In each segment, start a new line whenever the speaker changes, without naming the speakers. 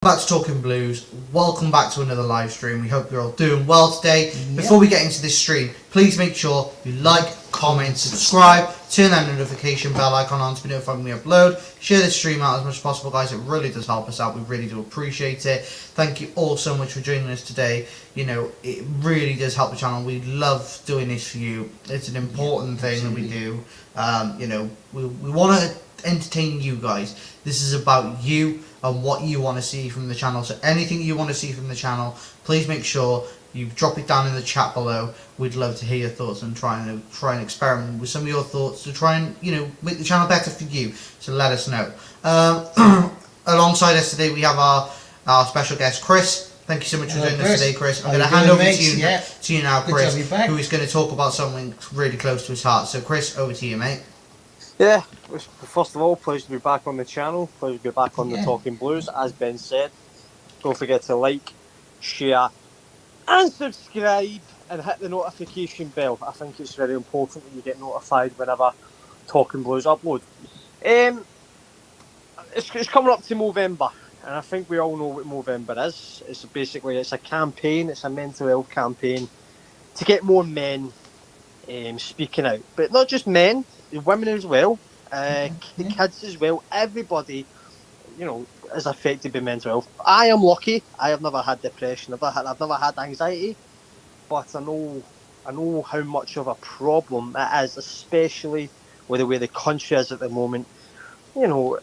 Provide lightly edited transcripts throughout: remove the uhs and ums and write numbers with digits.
Back to Talking Blues. Welcome back to another live stream. We hope you're all doing well today. Before we get into this stream, please make sure you like, comment, subscribe, turn that notification bell icon on to be notified when we upload. Share this stream out as much as possible, guys. It really does help us out. We really do appreciate it. Thank you all so much for joining us today. You know, it really does help the channel. We love doing this for you. It's an important thing that we do. You know, we want to entertain you guys. This is about you and what you want to see from the channel. So anything you want to see from the channel, please make sure you drop it down in the chat below. We'd love to hear your thoughts and try and experiment with some of your thoughts to try and, you know, make the channel better for you. So let us know. Alongside us today we have our special guest Chris. Thank you so much for joining us today, Chris. I'm going to hand over to you now, Chris, who is going to talk about something really close to his heart. So Chris, over to you, mate.
Yeah, first of all, pleasure to be back on the channel. Pleasure to be back on the Talking Blues. As Ben said, don't forget to like, share, and subscribe, and hit the notification bell. I think it's very important that you get notified whenever Talking Blues upload. It's coming up to Movember, and I think we all know what Movember is. It's a campaign. It's a mental health campaign to get more men speaking out, but not just men, women as well, kids as well. Everybody, you know, is affected by mental health. I am lucky. I have never had depression. I've never had anxiety, but I know how much of a problem it is, especially with the way the country is at the moment. You know,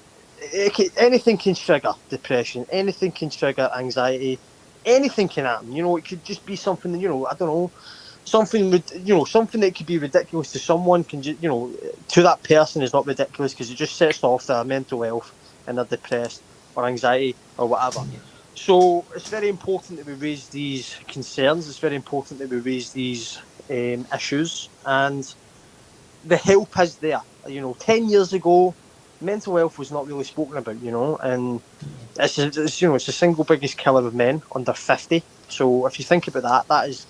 anything can trigger depression. Anything can trigger anxiety. Anything can happen. You know, it could just be something. You know, I don't know. Something that could be ridiculous to someone can to that person is not ridiculous because it just sets off their mental health and they're depressed or anxiety or whatever. So it's very important that we raise these concerns. It's very important that we raise these issues, and the help is there. You know, 10 years ago, mental health was not really spoken about. You know, and it's the single biggest killer of men under 50. So if you think about that, that is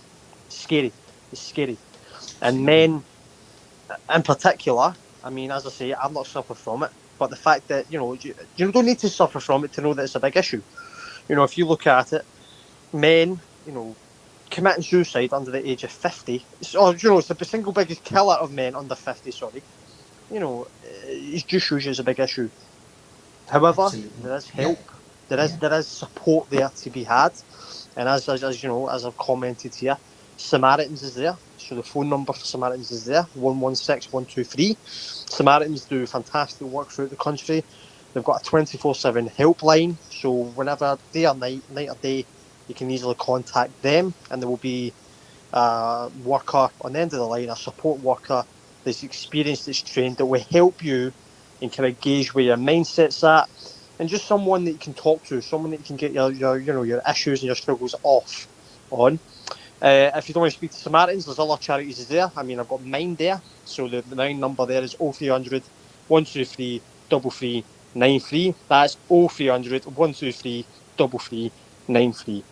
scary. It's scary. And men in particular, I mean, as I say, I've not suffered from it, but the fact that, you don't need to suffer from it to know that it's a big issue. You know, if you look at it, men, committing suicide under the age of 50, it's the single biggest killer of men under 50, sorry. It just shows you it's a big issue. However, Absolutely. There is help. There is support there to be had. And as I've commented here, Samaritans is there, so the phone number for Samaritans is there, 116 123. Samaritans do fantastic work throughout the country. They've got a 24/7 helpline, so whenever, day or night or day, you can easily contact them, and there will be a worker on the end of the line, a support worker that's experienced, that's trained, that will help you and kind of gauge where your mindset's at, and just someone that you can talk to, someone that you can get your issues and your struggles off on. If you don't want to speak to Samaritans, there's other charities there. I mean, I've got mine there. So the 9 number there is 0300 123 3393. That's 0300 123 3393.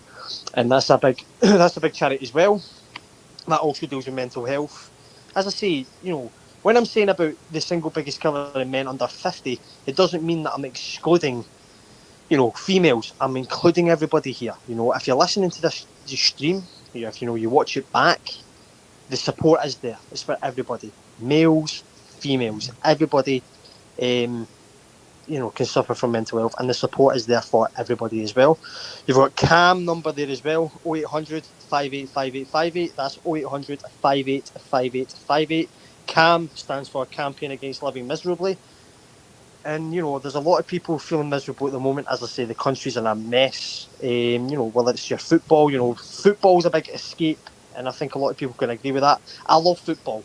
And that's a big charity as well. That also deals with mental health. As I say, when I'm saying about the single biggest killer in men under 50, it doesn't mean that I'm excluding, females. I'm including everybody here. If you're listening to this stream, if you watch it back, the support is there. It's for everybody, males, females, everybody. Can suffer from mental health, and the support is there for everybody as well. You've got CAM number there as well, 0800 585858. That's 0800 585858. CAM stands for Campaign Against Living Miserably. And, there's a lot of people feeling miserable at the moment. As I say, the country's in a mess. Whether it's your football, football's a big escape. And I think a lot of people can agree with that. I love football.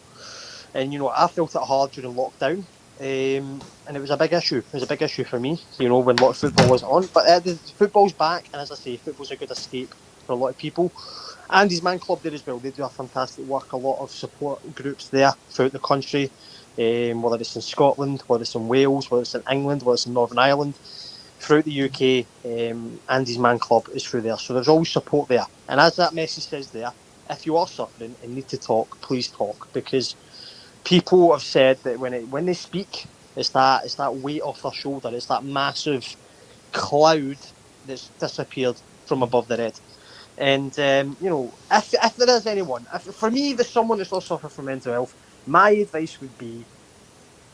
And, I felt it hard during lockdown. And it was a big issue. It was a big issue for me, when a lot of football wasn't on. But the football's back. And as I say, football's a good escape for a lot of people. Andy's Man Club there as well. They do a fantastic work. A lot of support groups there throughout the country. Whether it's in Scotland, whether it's in Wales, whether it's in England, whether it's in Northern Ireland, throughout the UK, Andy's Man Club is through there. So there's always support there. And as that message says there, if you are suffering and need to talk, please talk, because people have said that when they speak, it's that weight off their shoulder. It's that massive cloud that's disappeared from above their head. And if there is anyone, for me, there's someone that's not suffering from mental health, my advice would be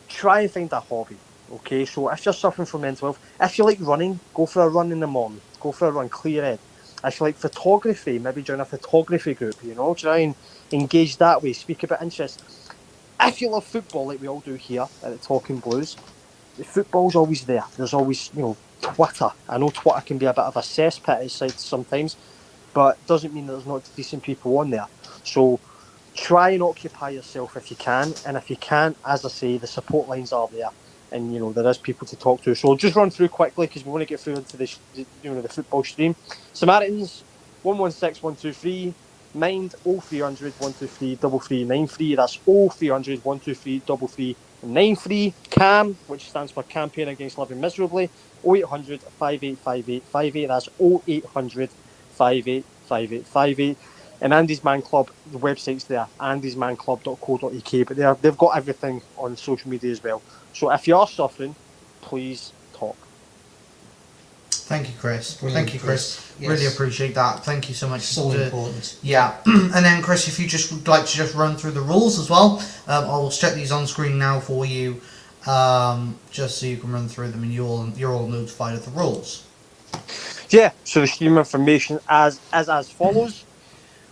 try and find a hobby. Okay, so if you're suffering from mental health, if you like running, go for a run in the morning. Go for a run, clear head. If you like photography, maybe join a photography group. Try and engage that way. Speak about interests. If you love football, like we all do here at the Talking Blues, the football's always there. There's always, Twitter. I know Twitter can be a bit of a cesspit sometimes, but it doesn't mean that there's not decent people on there. So try and occupy yourself if you can, and if you can't, as I say, the support lines are there, and there is people to talk to. So I'll just run through quickly because we want to get through into the football stream. Samaritans 116123, Mind 0300 123 3393. That's 0300 123 3393. CAM, which stands for Campaign Against Living Miserably, 0800 585858. That's 0800 585858. And Andy's Man Club, the website's there, andysmanclub.co.uk, but they've got everything on social media as well. So if you are suffering, please talk.
Thank you, Chris.
Brilliant,
Thank you, Chris.
Yes.
Really appreciate that. Thank you so much.
So important.
Yeah. And then, Chris, if you just would like to just run through the rules as well, I will set these on screen now for you, just so you can run through them and you're all notified of the rules.
Yeah, so the stream information as follows.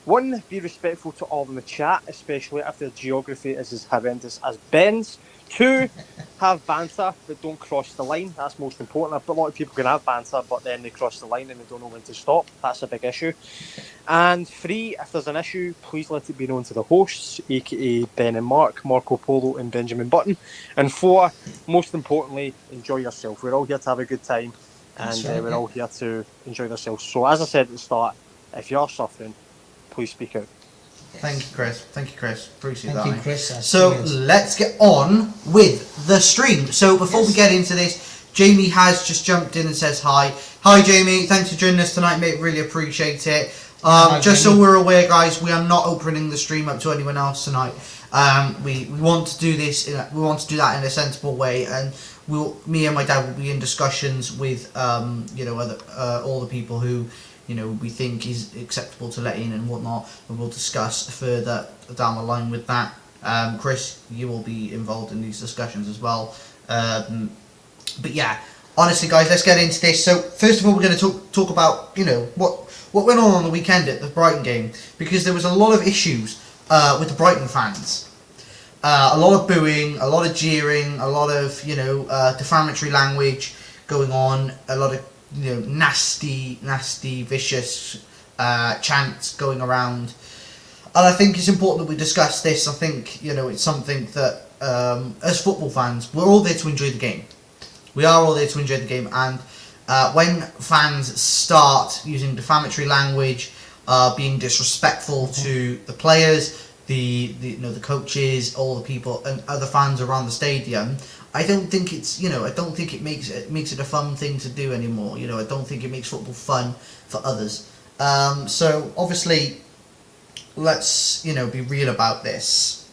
1, be respectful to all in the chat, especially if their geography is as horrendous as Ben's. 2, have banter, but don't cross the line. That's most important. A lot of people can have banter, but then they cross the line and they don't know when to stop. That's a big issue. And 3, if there's an issue, please let it be known to the hosts, aka Ben and Mark, Marco Polo and Benjamin Button. And 4, most importantly, enjoy yourself. We're all here to have a good time, and we're all here to enjoy ourselves. So as I said at the start, if you're suffering, please speak out.
Thank you, Chris. Appreciate that.
Thank you, Chris.
So let's get on with the stream. So before we get into this, Jamie has just jumped in and says hi. Hi, Jamie. Thanks for joining us tonight, mate. Really appreciate it. Just so we're aware, guys, we are not opening the stream up to anyone else tonight. We want to do this. We want to do that in a sensible way, and me and my dad will be in discussions with other all the people who we think is acceptable to let in and whatnot, and we'll discuss further down the line with that. Chris, you will be involved in these discussions as well. But yeah, honestly, guys, let's get into this. So first of all, we're going to talk about what went on the weekend at the Brighton game, because there was a lot of issues with the Brighton fans. A lot of booing, a lot of jeering, a lot of defamatory language going on, a lot of nasty, vicious chants going around. And I think it's important that we discuss this. I think it's something that as football fans, we're all there to enjoy the game. We are all there to enjoy the game, and when fans start using defamatory language, being disrespectful to the players, the coaches, all the people and other fans around the stadium, I don't think it's I don't think it makes it a fun thing to do anymore. I don't think it makes football fun for others. So obviously, let's be real about this.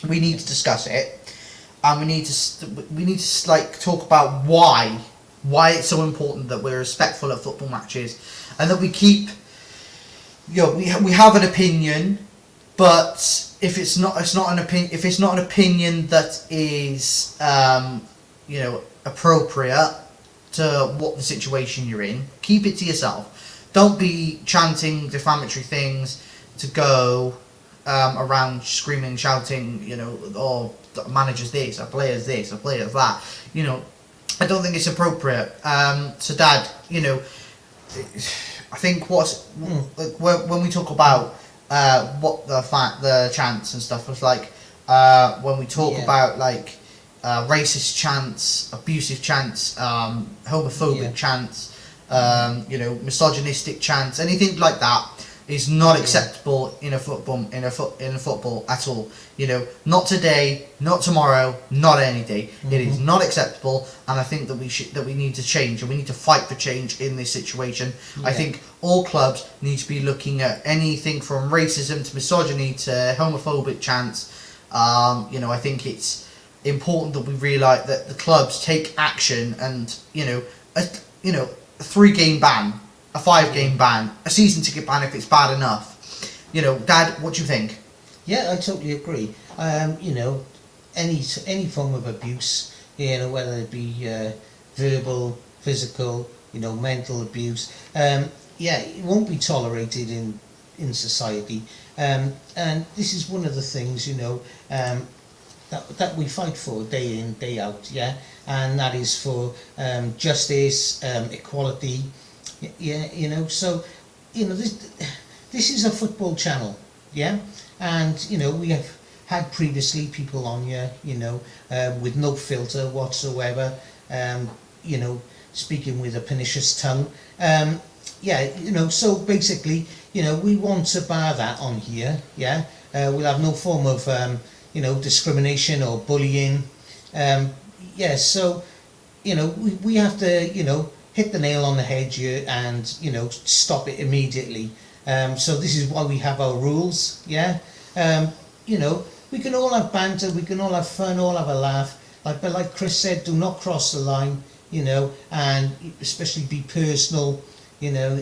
We need to discuss it, and we need to talk about why it's so important that we're respectful at football matches, and that we keep we have an opinion. But if it's not an opinion that is appropriate to what the situation you're in, keep it to yourself. Don't be chanting defamatory things to go around screaming, shouting, oh, managers this, a player's this, a player's that. I don't think it's appropriate. So, Dad, I think when we talk about what the chants and stuff was like, when we talk about racist chants, abusive chants, homophobic chants, misogynistic chants, anything like that is not acceptable in a football at all. Not today, not tomorrow, not any day. It is not acceptable, and I think that we need to change, and we need to fight for change in this situation. I think all clubs need to be looking at anything from racism to misogyny to homophobic chants. I think it's important that we realise that the clubs take action, and a 3-game ban, a 5-game ban, a season ticket ban if it's bad enough. You know, Dad, what do you think?
Yeah, I totally agree. You know, any form of abuse, you know, whether it be verbal, physical, you know, mental abuse, yeah, it won't be tolerated in society. And this is one of the things, you know, that we fight for day in, day out, yeah, and that is for justice, equality, yeah, you know. So, you know, this is a football channel, yeah, and you know, we have had previously people on here, you know, with no filter whatsoever, you know, speaking with a pernicious tongue, yeah, you know. So basically, you know, we want to bar that on here, yeah. We'll have no form of you know, discrimination or bullying, yeah. So, you know, we have to, you know, hit the nail on the head here and, you know, stop it immediately. So this is why we have our rules, yeah. You know, we can all have banter, we can all have fun, all have a laugh, but like Chris said, do not cross the line, you know, and especially be personal, you know.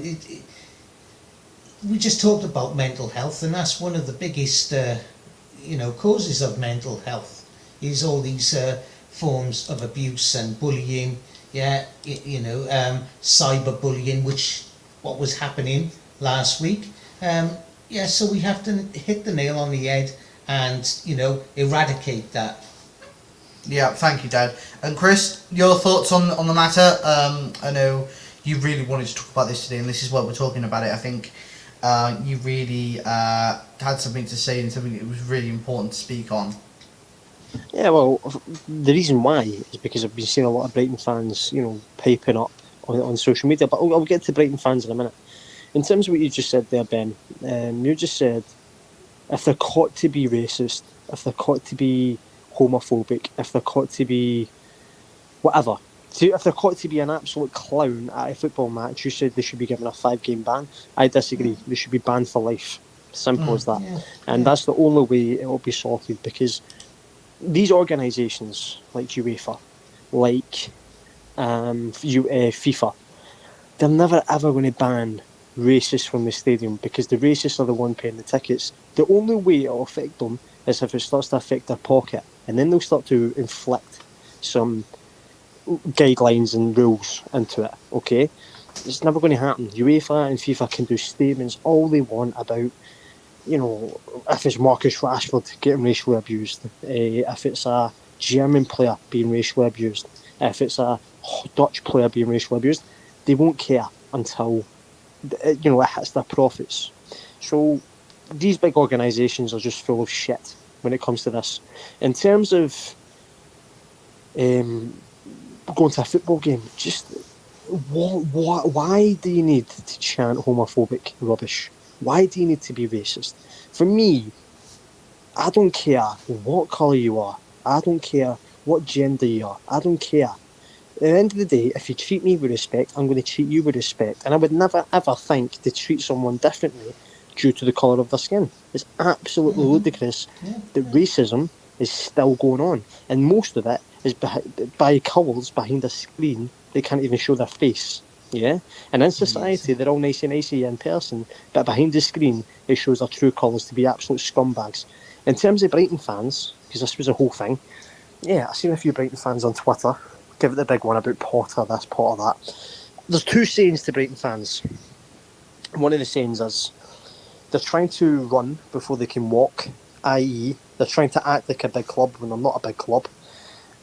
We just talked about mental health, and that's one of the biggest you know, causes of mental health, is all these forms of abuse and bullying, yeah, you know, cyber bullying, which what was happening last week, yeah. So we have to hit the nail on the head and, you know, eradicate that.
Yeah, thank you, Dad. And Chris, your thoughts on the matter? I know you really wanted to talk about this today, and this is what we're talking about it. I think you really had something to say and something that was really important to speak on.
Yeah, well, the reason why is because I've been seeing a lot of Brighton fans, you know, piping up on social media. But I'll get to Brighton fans in a minute. In terms of what you just said there, Ben, you just said if they're caught to be racist, if they're caught to be homophobic, if they're caught to be whatever, if they're caught to be an absolute clown at a football match, you said they should be given a 5-game ban. I disagree. They should be banned for life. Simple as that.
Yeah,
and that's the only way it will be sorted, because these organisations like UEFA, like FIFA, they're never ever going to ban racists from the stadium, because the racists are the one paying the tickets. The only way it'll affect them is if it starts to affect their pocket, and then they'll start to inflict some guidelines and rules into it. Okay, it's never going to happen. UEFA and FIFA can do statements all they want about, you know, if it's Marcus Rashford getting racially abused, if it's a German player being racially abused, if it's a Dutch player being racially abused, they won't care until, you know, it hits their profits. So these big organisations are just full of shit when it comes to this. In terms of going to a football game, just why do you need to chant homophobic rubbish? Why do you need to be racist? For me, I don't care what colour you are. I don't care what gender you are. I don't care. At the end of the day, if you treat me with respect, I'm going to treat you with respect. And I would never, ever think to treat someone differently due to the colour of their skin. It's absolutely ludicrous that racism is still going on. And most of it is by colours behind a screen. They can't even show their face. Yeah? And in society, they're all nicey in person, but behind the screen, it shows their true colours to be absolute scumbags. In terms of Brighton fans, because this was a whole thing, yeah, I've seen a few Brighton fans on Twitter give it the big one about Potter this, Potter that. There's two sayings to Brighton fans. One of the sayings is they're trying to run before they can walk, i.e. they're trying to act like a big club when they're not a big club.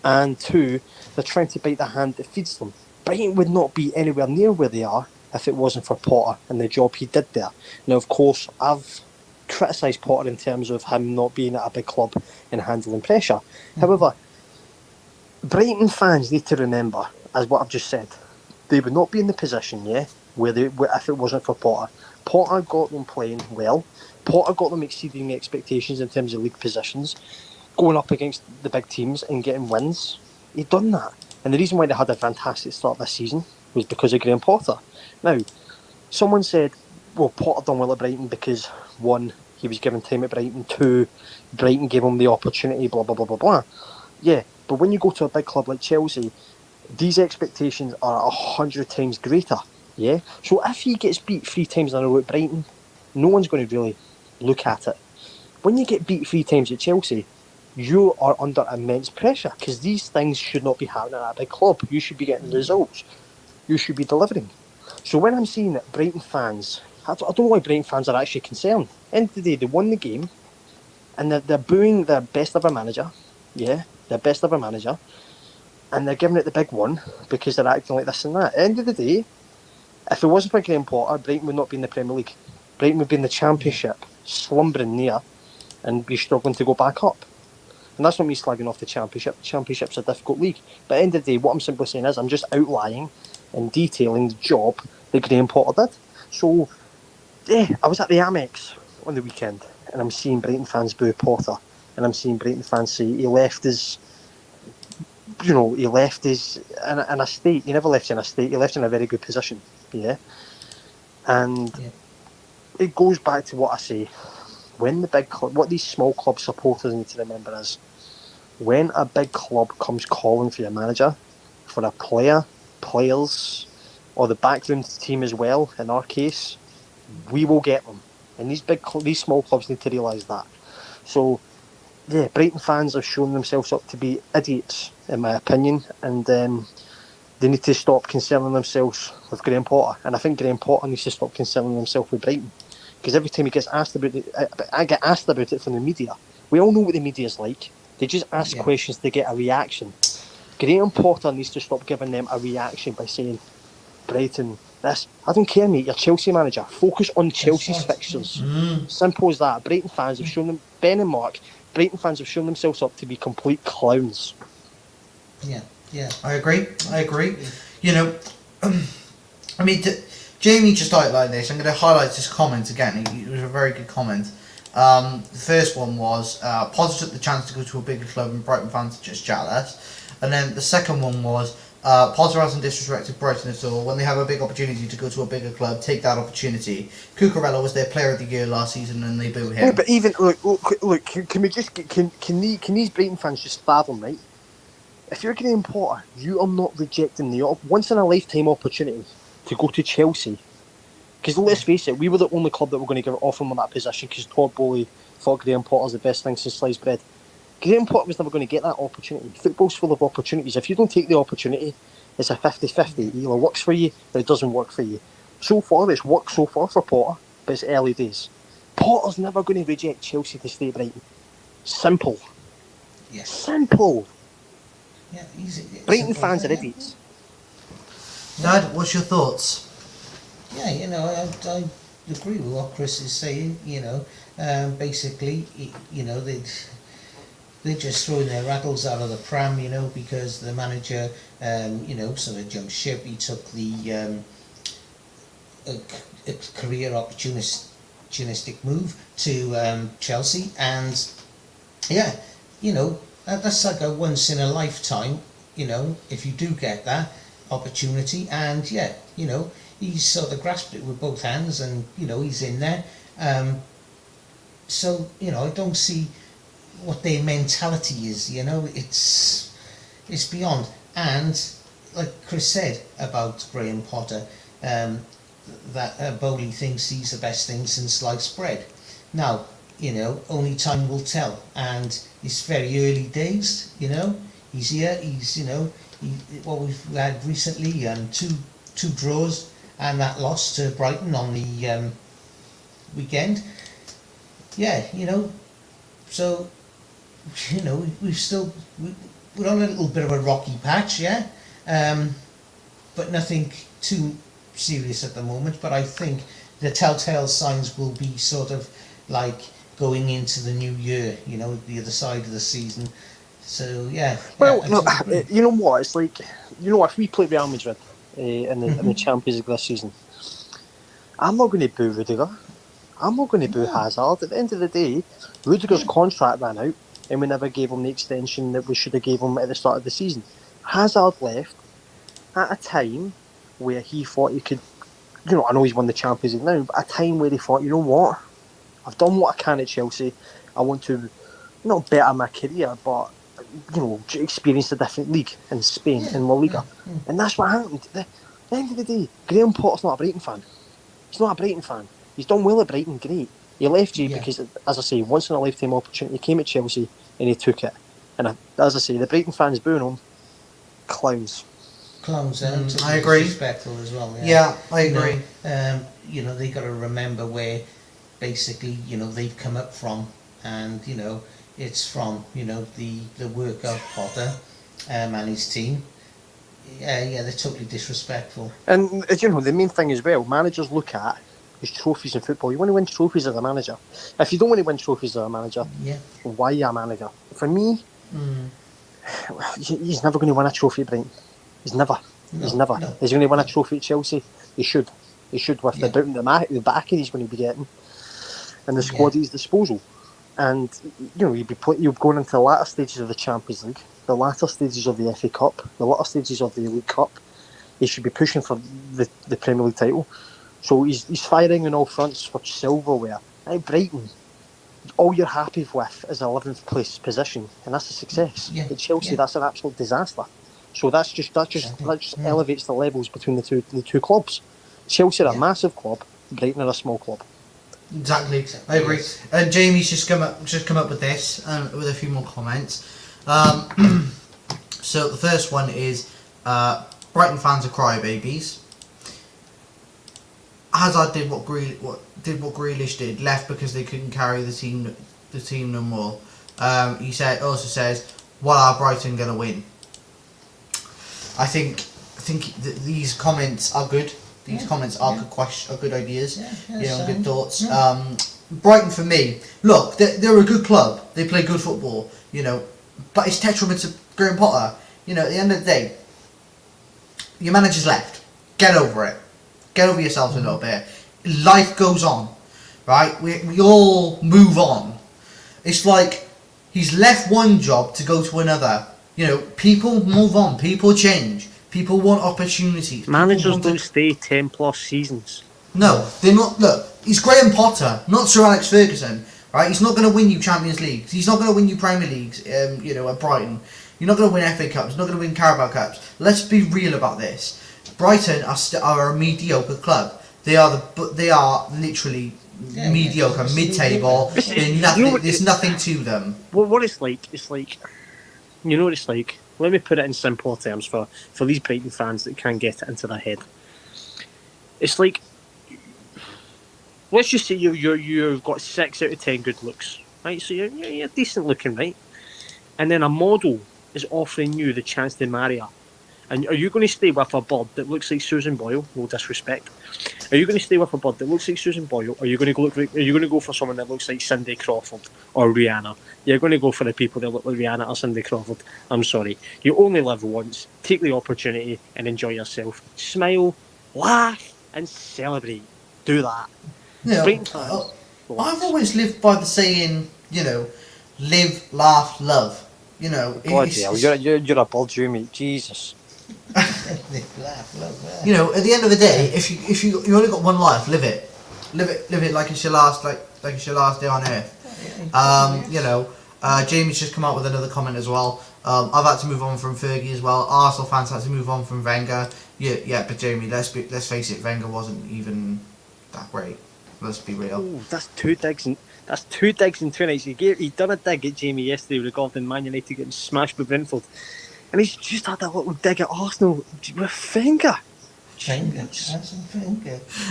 And two, they're trying to bite the hand that feeds them. Brighton would not be anywhere near where they are if it wasn't for Potter and the job he did there. Now, of course, I've criticised Potter in terms of him not being at a big club and handling pressure. However, Brighton fans need to remember, as what I've just said, they would not be in the position, where if it wasn't for Potter. Potter got them playing well. Potter got them exceeding expectations in terms of league positions, going up against the big teams and getting wins. He'd done that. And the reason why they had a fantastic start this season was because of Graham Potter. Now, someone said, well, Potter done well at Brighton because, one, he was given time at Brighton, two, Brighton gave him the opportunity, blah, blah, blah, blah, blah. Yeah, but when you go to a big club like Chelsea, these expectations are 100 times greater. Yeah. So if he gets beat 3 times in a row at Brighton, no one's going to really look at it. When you get beat 3 times at Chelsea, you are under immense pressure because these things should not be happening at a big club. You should be getting results. You should be delivering. So when I'm seeing that Brighton fans, I don't know why Brighton fans are actually concerned. End of the day, they won the game and they're booing their best ever manager. Yeah, their best ever manager. And they're giving it the big one because they're acting like this and that. At the end of the day, if it wasn't for Graham Potter, Brighton would not be in the Premier League. Brighton would be in the Championship, slumbering there, and be struggling to go back up. And that's not me slagging off the Championship. The Championship's a difficult league. But at the end of the day, what I'm simply saying is I'm just outlining and detailing the job that Graham Potter did. So, yeah, I was at the Amex on the weekend, and I'm seeing Brighton fans boo Potter, and I'm seeing Brighton fans say he left his in a state. He never left you in a state. He left you in a very good position. Yeah. And it goes back to what I say. When the big club, what these small club supporters need to remember is, when a big club comes calling for your manager, for a player, players, or the backroom team as well, in our case, we will get them. And these small clubs need to realise that. So, yeah, Brighton fans have shown themselves up to be idiots, in my opinion, and they need to stop concerning themselves with Graham Potter. And I think Graham Potter needs to stop concerning himself with Brighton. Because every time he gets asked about it, I get asked about it from the media. We all know what the media's like. They just ask questions to get a reaction. Graham Potter needs to stop giving them a reaction by saying, Brighton, this. I don't care, mate. You're Chelsea manager. Focus on Chelsea's fixtures. Simple as that. Brighton fans have shown them, Ben and Mark, Brighton fans have shown themselves up to be complete clowns.
Yeah.
I agree. You know, I mean, Jamie just outlined this. I'm going to highlight this comment again. It was a very good comment. The first one was Potter took the chance to go to a bigger club and Brighton fans are just jealous. And then the second one was Potter hasn't disrespected Brighton at all. When they have a big opportunity to go to a bigger club, take that opportunity. Cucurella was their player of the year last season and they boo him.
Yeah, but even, look, can we just, can these Brighton fans just fathom, right? If you're Graham Potter, you are not rejecting the once in a lifetime opportunity to go to Chelsea. Because let's face it, we were the only club that were going to offer him that position because Todd Bowley thought Graham Potter's the best thing since sliced bread. Graham Potter was never going to get that opportunity. Football's full of opportunities. If you don't take the opportunity, it's a 50-50. It either works for you or it doesn't work for you. So far, it's worked so far for Potter, but it's early days. Potter's never going to reject Chelsea to stay Brighton. Simple.
Yes.
Simple.
Yeah,
Brighton fans are idiots.
Dad, what's your thoughts?
Yeah, I agree with what Chris is saying. Basically, they're just throwing their rattles out of the pram, because the manager, sort of jumped ship. He took the a career opportunistic move to Chelsea, and that's like a once in a lifetime. If you do get that opportunity, and he's sort of grasped it with both hands, and he's in there. So I don't see what their mentality is. It's beyond. And like Chris said about Graham Potter, that Bowley thinks he's the best thing since sliced bread. Now, only time will tell, and it's very early days. He's here. He's what we've had recently, two draws and that loss to Brighton on the weekend. So we're on a little bit of a rocky patch, but nothing too serious at the moment. But I think the telltale signs will be sort of like going into the new year, the other side of the season. So
Well, no, you know what? It's like, if we play Real Madrid in the Champions League this season, I'm not going to boo Rudiger. I'm not going to boo Hazard. At the end of the day, Rudiger's contract ran out, and we never gave him the extension that we should have gave him at the start of the season. Hazard left at a time where he thought he could, I know he's won the Champions League now, but a time where he thought, you know what, I've done what I can at Chelsea. I want to not better my career, but experienced a different league in Spain, in La Liga. And that's what happened. At the end of the day, Graham Potter's not a Brighton fan. He's not a Brighton fan. He's done well at Brighton, great. He left you because, as I say, once in a lifetime opportunity. He came at Chelsea and he took it. And as I say, the Brighton fans booing him, clowns.
I agree.
Disrespectful as well.
Yeah, I agree.
They got to remember where, basically, they've come up from, and it's from the work of Potter and his team. Yeah, they're totally disrespectful.
And the main thing as well, managers look at is trophies in football. You want to win trophies as a manager. If you don't want to win trophies as a manager, why are you a manager? For me, he's never going to win a trophy at Brighton. He's never. No. He's going to win a trophy at Chelsea. He should with the backing he's going to be getting and the squad at his disposal. And you're going into the latter stages of the Champions League, the latter stages of the FA Cup, the latter stages of the League Cup. He should be pushing for the Premier League title. So he's firing on all fronts for silverware. At Brighton, all you're happy with is a 11th place position, and that's a success. At Chelsea, that's an absolute disaster. So that just elevates the levels between the two clubs. Chelsea are a massive club, Brighton are a small club.
Exactly. I agree. And Jamie's just come up with this with a few more comments. So the first one is Brighton fans are crybabies. Hazard did what Grealish did, left because they couldn't carry the team no more. He also says, "What are Brighton gonna win?" I think these comments are good. These comments are good ideas. Good thoughts. Brighton, for me, look, they're a good club. They play good football. But it's detriment to Graham Potter. At the end of the day, your manager's left. Get over it. Get over yourselves a little bit. Life goes on, right? We all move on. It's like he's left one job to go to another. People move on. People change. People want opportunities.
Managers don't stay 10 plus seasons.
No, they're not. Look, he's Graham Potter, not Sir Alex Ferguson, right? He's not going to win you Champions Leagues. He's not going to win you Premier Leagues. At Brighton, you're not going to win FA Cups. You're not going to win Carabao Cups. Let's be real about this. Brighton are a mediocre club. They are literally mediocre, mid-table. There's nothing to them.
Well, what it's like, you know what it's like. Let me put it in simpler terms for these Brighton fans that can't get it into their head. It's like, let's just say you've got 6 out of 10 good looks, right? So you're decent looking, right? And then a model is offering you the chance to marry her. And are you going to stay with a bird that looks like Susan Boyle? No disrespect. Are you going to stay with a bird that looks like Susan Boyle? Or are you going to go for someone that looks like Cindy Crawford or Rihanna? You're going to go for the people that look like Rihanna or Cindy Crawford. I'm sorry. You only live once. Take the opportunity and enjoy yourself. Smile, laugh, and celebrate. Do that.
I've always lived by the saying, live, laugh, love.
You're a bird, you mate. Jesus.
At the end of the day, if you only got one life, live it like it's your last day on earth. Jamie's just come out with another comment as well. I've had to move on from Fergie as well. Arsenal fans had to move on from Wenger. But Jamie, let's face it, Wenger wasn't even that great. Let's be real.
Ooh, that's two digs in 2 nights. He done a dig at Jamie yesterday regarding Man United getting smashed by Brentford. And he's just had a little dig at Arsenal with Wenger.
I'm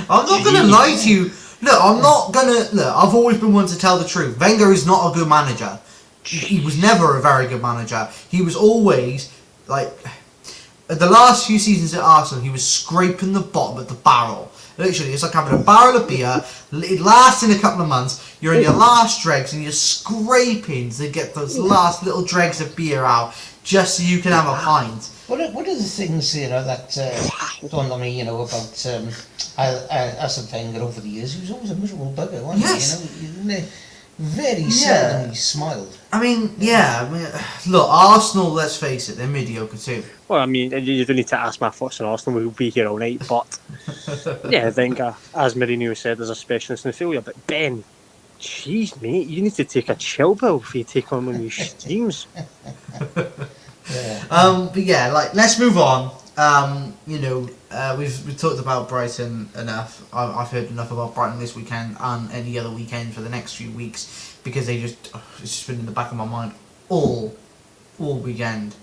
not going to lie to you. I've always been one to tell the truth. Wenger is not a good manager. He was never a very good manager. He was always, the last few seasons at Arsenal, he was scraping the bottom of the barrel. Literally, it's like having a barrel of beer. It lasts in a couple of months. You're in your last dregs and you're scraping to get those last little dregs of beer out just so you can have a pint.
What are the things that dawned on me, about Arsene Wenger over the years? He was always a miserable bugger, wasn't he? Very seldom he smiled.
Look, Arsenal, let's face it, they're mediocre too.
Well, I mean, you don't need to ask my thoughts on Arsenal, we'll be here all night, but Wenger, as Mourinho said, is a specialist in failure. But Ben, Jeez, mate, you need to take a chill pill if you take on one of these streams.
Yeah.
But yeah, like let's move on. We've talked about Brighton enough. I've heard enough about Brighton this weekend and any other weekend for the next few weeks because it's just been in the back of my mind all weekend,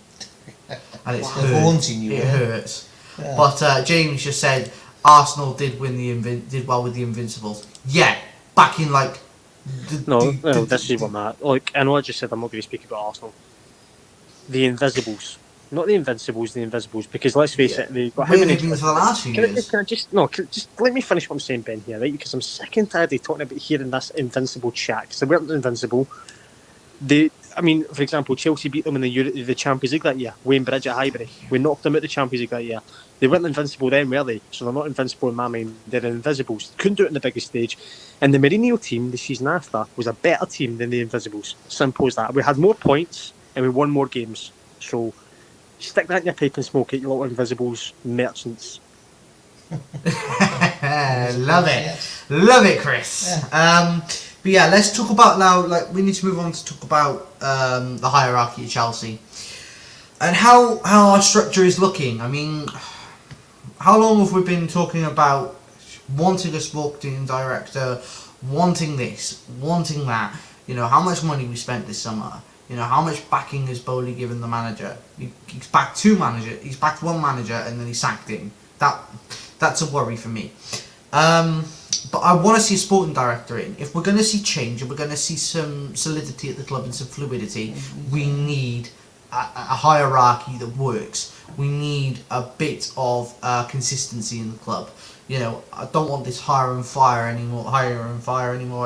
and it's
They're haunting you.
It hurts.
Yeah.
But James just said Arsenal did win did well with the Invincibles. Yeah, back in like.
No, this is what that. Like, I know I just said I'm not going to speak about Arsenal. The Invisibles. Not the Invincibles, the Invisibles. Because let's face it, they've got how
Where
many...
they've been for the last few years.
Can I just let me finish what I'm saying, Ben, here, right? Because I'm sick and tired of talking about hearing this Invincible chat. Because they weren't Invincible. For example, Chelsea beat them in the Champions League that year. Wayne Bridge at Highbury. We knocked them out the Champions League that year. They weren't invincible then, were they? So they're not invincible in my mind. They're Invisibles. Couldn't do it in the biggest stage. And the Mourinho team the season after was a better team than the Invisibles. Simple as that. We had more points and we won more games. So stick that in your pipe and smoke it, you little Invisibles merchants.
Love it, Chris.
Yeah.
But yeah, let's talk about now. Like, we need to move on to talk about the hierarchy at Chelsea and how our structure is looking. I mean, how long have we been talking about wanting a sporting director, wanting this, wanting that? You know, how much money we spent this summer. You know, how much backing has Bowley given the manager? He's backed He's backed one manager, and then he sacked him. That's a worry for me. But I want to see a sporting director in. If we're going to see change and we're going to see some solidity at the club and some fluidity, we need a hierarchy that works. We need a bit of consistency in the club. You know, I don't want this hire and fire anymore.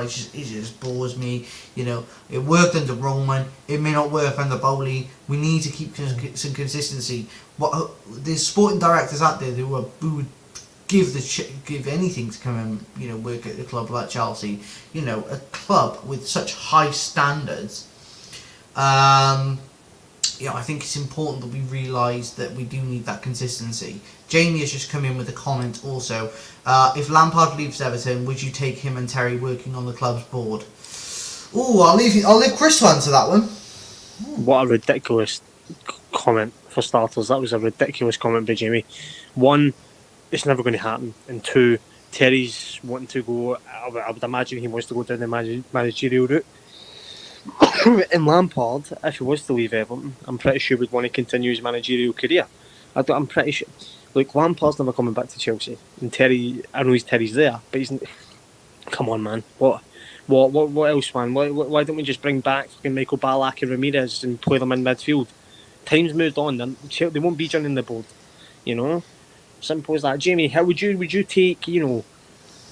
It just bores me. You know, it worked under Roman. It may not work under Bowley. We need to keep some consistency. There's sporting directors out there who would give anything to come and, you know, work at a club like Chelsea. You know, a club with such high standards. I think it's important that we realise that we do need that consistency. Jamie has just come in with a comment also. If Lampard leaves Everton, would you take him and Terry working on the club's board? Ooh, I'll leave Chris to answer that one.
What a ridiculous comment, for starters. That was a ridiculous comment by Jamie. One, it's never going to happen. And two, Terry's wanting to go. I would imagine he wants to go down the managerial route. And Lampard, if he was to leave Everton, I'm pretty sure would want to continue his managerial career. I'm pretty sure. Look, Lampard's never coming back to Chelsea, and Terry. I know Terry's there, but he's. Come on, man. What else, man? Why don't we just bring back Michael Ballack and Ramirez and play them in midfield? Time's moved on. They won't be joining the board. You know, simple as that. Jamie, how would you take? You know,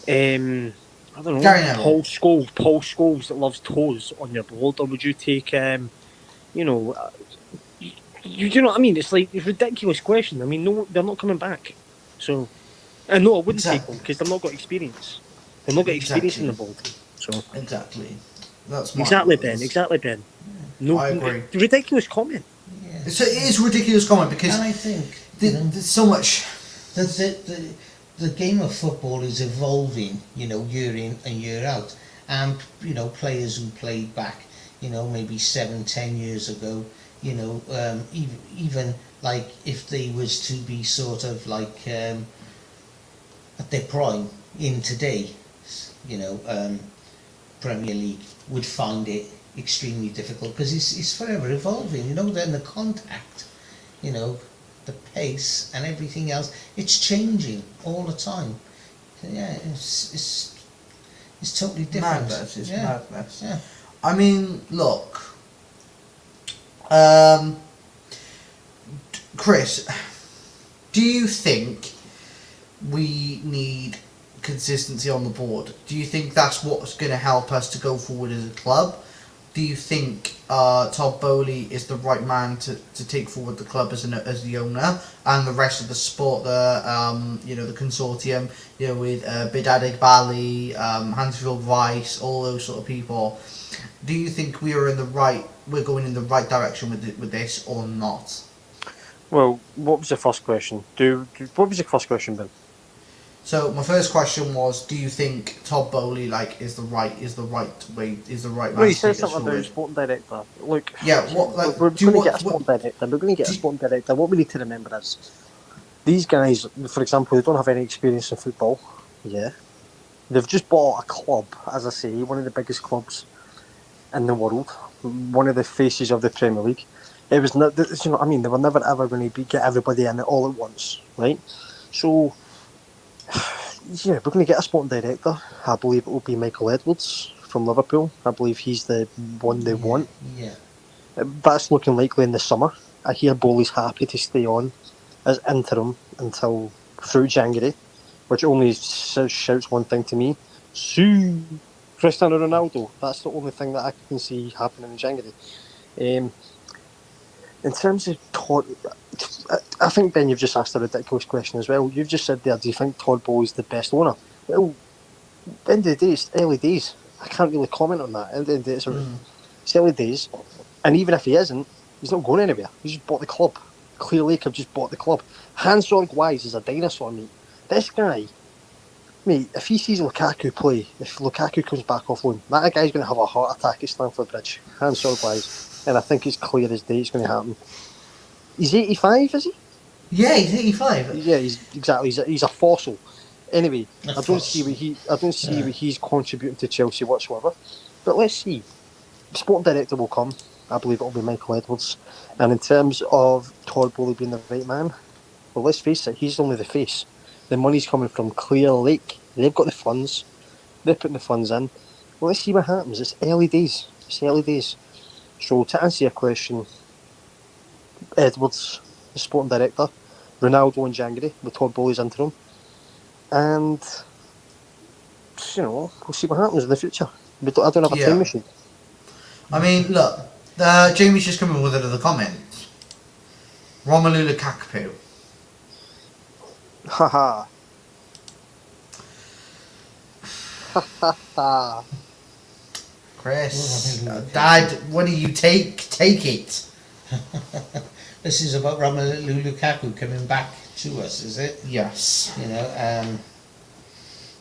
I don't know, Paul Scholes that loves toes on your board, or would you take, you know what I mean? It's like a ridiculous question. I mean, no, they're not coming back. So, and no, I wouldn't take them because they've not got experience. They've not got experience in the board. So
exactly, that's
exactly Ben. Exactly Ben. No,
I agree.
Ridiculous comment.
Yeah.
So it is a ridiculous comment because
And I think
there's so much.
The game of football is evolving, you know, year in and year out, and you know, players who played back, you know, maybe 7-10 years ago, you know, even like if they was to be sort of like at their prime in today, you know, Premier League would find it extremely difficult because it's forever evolving, you know. Then the contact, you know, the pace and everything else, it's changing all the time. Yeah, it's totally different.
Madness, it's
yeah.
madness.
Yeah.
I mean, look, Chris, do you think we need consistency on the board? Do you think that's what's going to help us to go forward as a club? Do you think Todd Bowley is the right man to take forward the club as the owner, and the rest of the sport, the consortium, you know, with Bidad Igbali, Hansfield Rice, all those sort of people? Do you think we're going in the right direction with this or not?
Well, what was the first question? What was the first question, Ben?
So my first question was, do you think Todd Bowley is the right man
Well, you
to
said
take us
something about
forward?
sporting director. Look,
Yeah, what like
we're
do you
going to get a
what
sporting director. We're going to get a
do,
sporting director. What we need to remember is these guys, for example, they don't have any experience in football. Yeah, they've just bought a club, as I say, one of the biggest clubs in the world, one of the faces of the Premier League. It was not, you know, I mean, they were never ever going to get everybody in it all at once, right? So yeah, we're going to get a sporting director. I believe it will be Michael Edwards from Liverpool. I believe he's the one they
Yeah,
want.
yeah.
That's looking likely in the summer. I hear Bowley's happy to stay on as interim until through January, which only shouts one thing to me: Sue Cristiano Ronaldo. That's the only thing that I can see happening in January. Um, in terms of Todd, I think Ben, you've just asked a ridiculous question as well. You've just said there, do you think Todd Bowley's the best owner? Well, at the end of the day, it's early days. I can't really comment on that. At the end of the day, it's early days. And even if he isn't, he's not going anywhere. He's just bought the club. Clear Lake have just bought the club. Hanssorg Wise is a dinosaur, mate. This guy, mate, if he sees Lukaku play, if Lukaku comes back off loan, that guy's going to have a heart attack at Stamford Bridge. Hanssorg Wise. And I think it's clear as day it's going to happen. He's 85, is he?
Yeah, he's 85.
Yeah, he's exactly. He's a fossil. Anyway,
A
I don't
fossil.
see what he's contributing to Chelsea whatsoever. But let's see. The sporting director will come. I believe it'll be Michael Edwards. And in terms of Todd Bowley being the right man, well, let's face it, he's only the face. The money's coming from Clear Lake. They've got the funds. They're putting the funds in. Well, let's see what happens. It's early days. So to answer your question, Edwards, the sporting director, Ronaldo in January with Todd Bowley's interim, and we'll see what happens in the future. I don't have a time machine.
I mean, look, Jamie's just come in with another comment. Romelu Lukaku.
Haha. Ha.
Chris, Dad, what do you take? Take it.
This is about Romelu Lukaku coming back to us, is it?
Yes.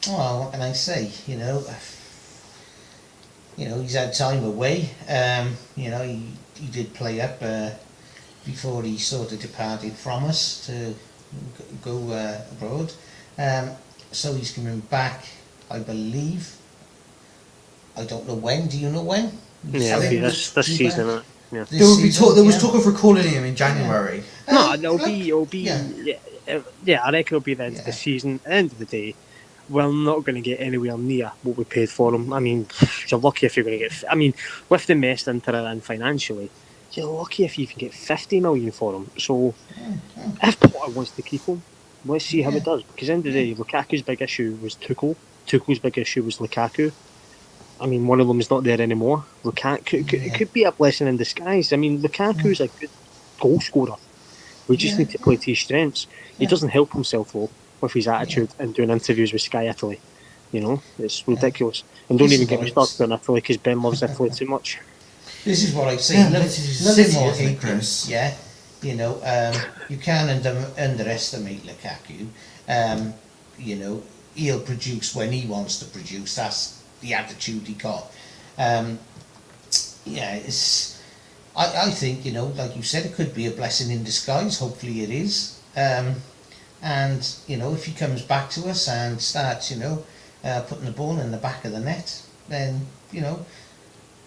Well, what can I say? He's had time away. He did play up before he sort of departed from us to go abroad. So he's coming back, I believe. I don't know when. Do you know when?
Yeah, this season. Back? Yeah.
There was talk of recalling him in January.
No, it'll be. Yeah, I reckon it'll be the end of the season. At the end of the day, we're not going to get anywhere near what we paid for him. I mean, you're lucky if you're going to get. I mean, with the mess Inter are in financially, you're lucky if you can get 50 million for him. So, if Potter wants to keep him, let's see how it does. Because at the end of the day, Lukaku's big issue was Tuchel. Tuchel's big issue was Lukaku. I mean, one of them is not there anymore. Lukaku, it could be a blessing in disguise. I mean, Lukaku's a good goal scorer. We just need to play to his strengths. He doesn't help himself, though, with his attitude and doing interviews with Sky Italy. It's ridiculous. And don't even get me started on Italy, because Ben loves Italy too much.
This is what I say. Nothing more hate,
Chris.
Yeah. You can't underestimate Lukaku. He'll produce when he wants to produce. That's the attitude he got. I think, like you said, it could be a blessing in disguise. Hopefully it is. If he comes back to us and starts, putting the ball in the back of the net, then,